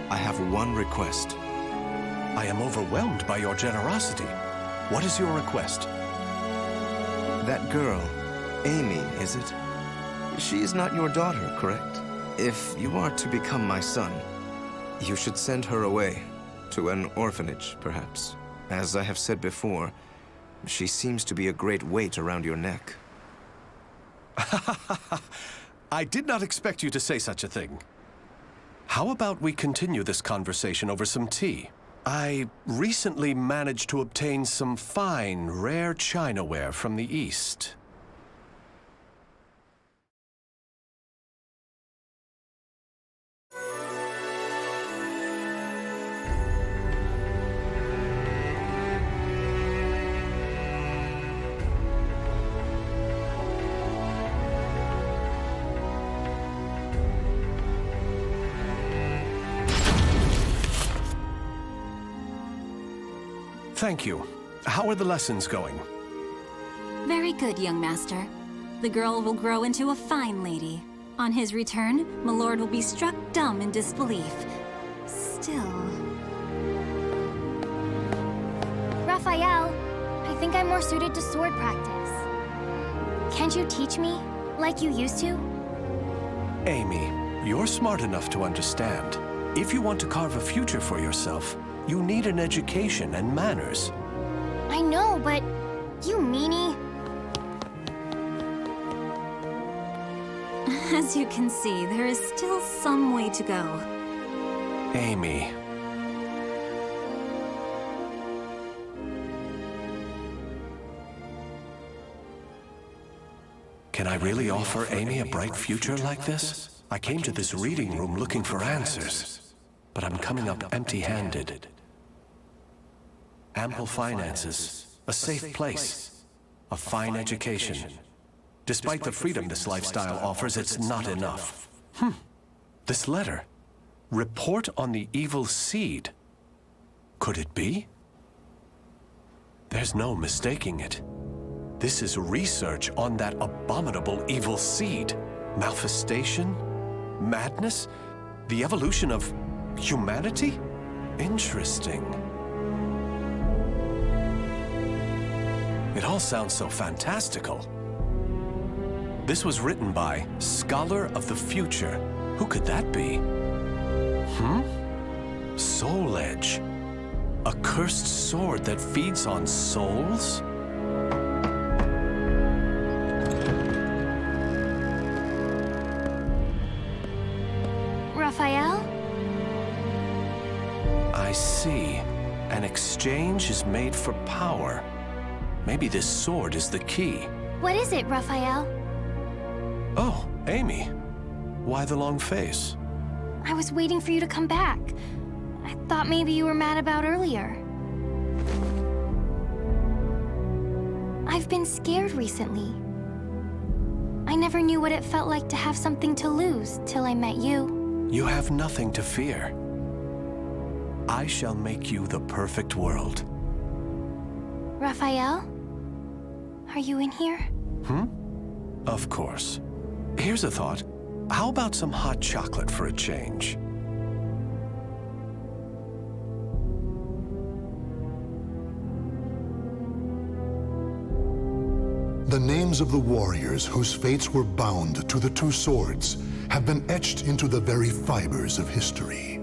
I have one request. I am overwhelmed by your generosity. What is your request? That girl, Amy, is it? She is not your daughter, correct? If you are to become my son, you should send her away, to an orphanage, perhaps. As I have said before, she seems to be a great weight around your neck. I did not expect you to say such a thing. How about we continue this conversation over some tea? I recently managed to obtain some fine, rare chinaware from the East. Thank you. How are the lessons going? Very good, young master. The girl will grow into a fine lady. On his return, Milord will be struck dumb in disbelief. Still... Raphael, I think I'm more suited to sword practice. Can't you teach me, like you used to? Amy, you're smart enough to understand. If you want to carve a future for yourself, you need an education and manners. I know, but you meanie. As you can see, there is still some way to go. Amy. Can I really offer Amy a bright future like this? I came to this reading room looking for answers, but I'm coming up empty-handed. Ample finances, a safe place, a fine education. Despite the freedom this lifestyle offers, it's not enough. This letter. Report on the evil seed. Could it be? There's no mistaking it. This is research on that abominable evil seed. Malfestation? Madness? The evolution of humanity? Interesting. It all sounds so fantastical. This was written by Scholar of the Future. Who could that be? Soul Edge. A cursed sword that feeds on souls? Raphael? I see. An exchange is made for power. Maybe this sword is the key. What is it, Raphael? Oh, Amy. Why the long face? I was waiting for you to come back. I thought maybe you were mad about earlier. I've been scared recently. I never knew what it felt like to have something to lose till I met you. You have nothing to fear. I shall make you the perfect world. Raphael? Are you in here? Of course. Here's a thought. How about some hot chocolate for a change? The names of the warriors whose fates were bound to the two swords have been etched into the very fibers of history.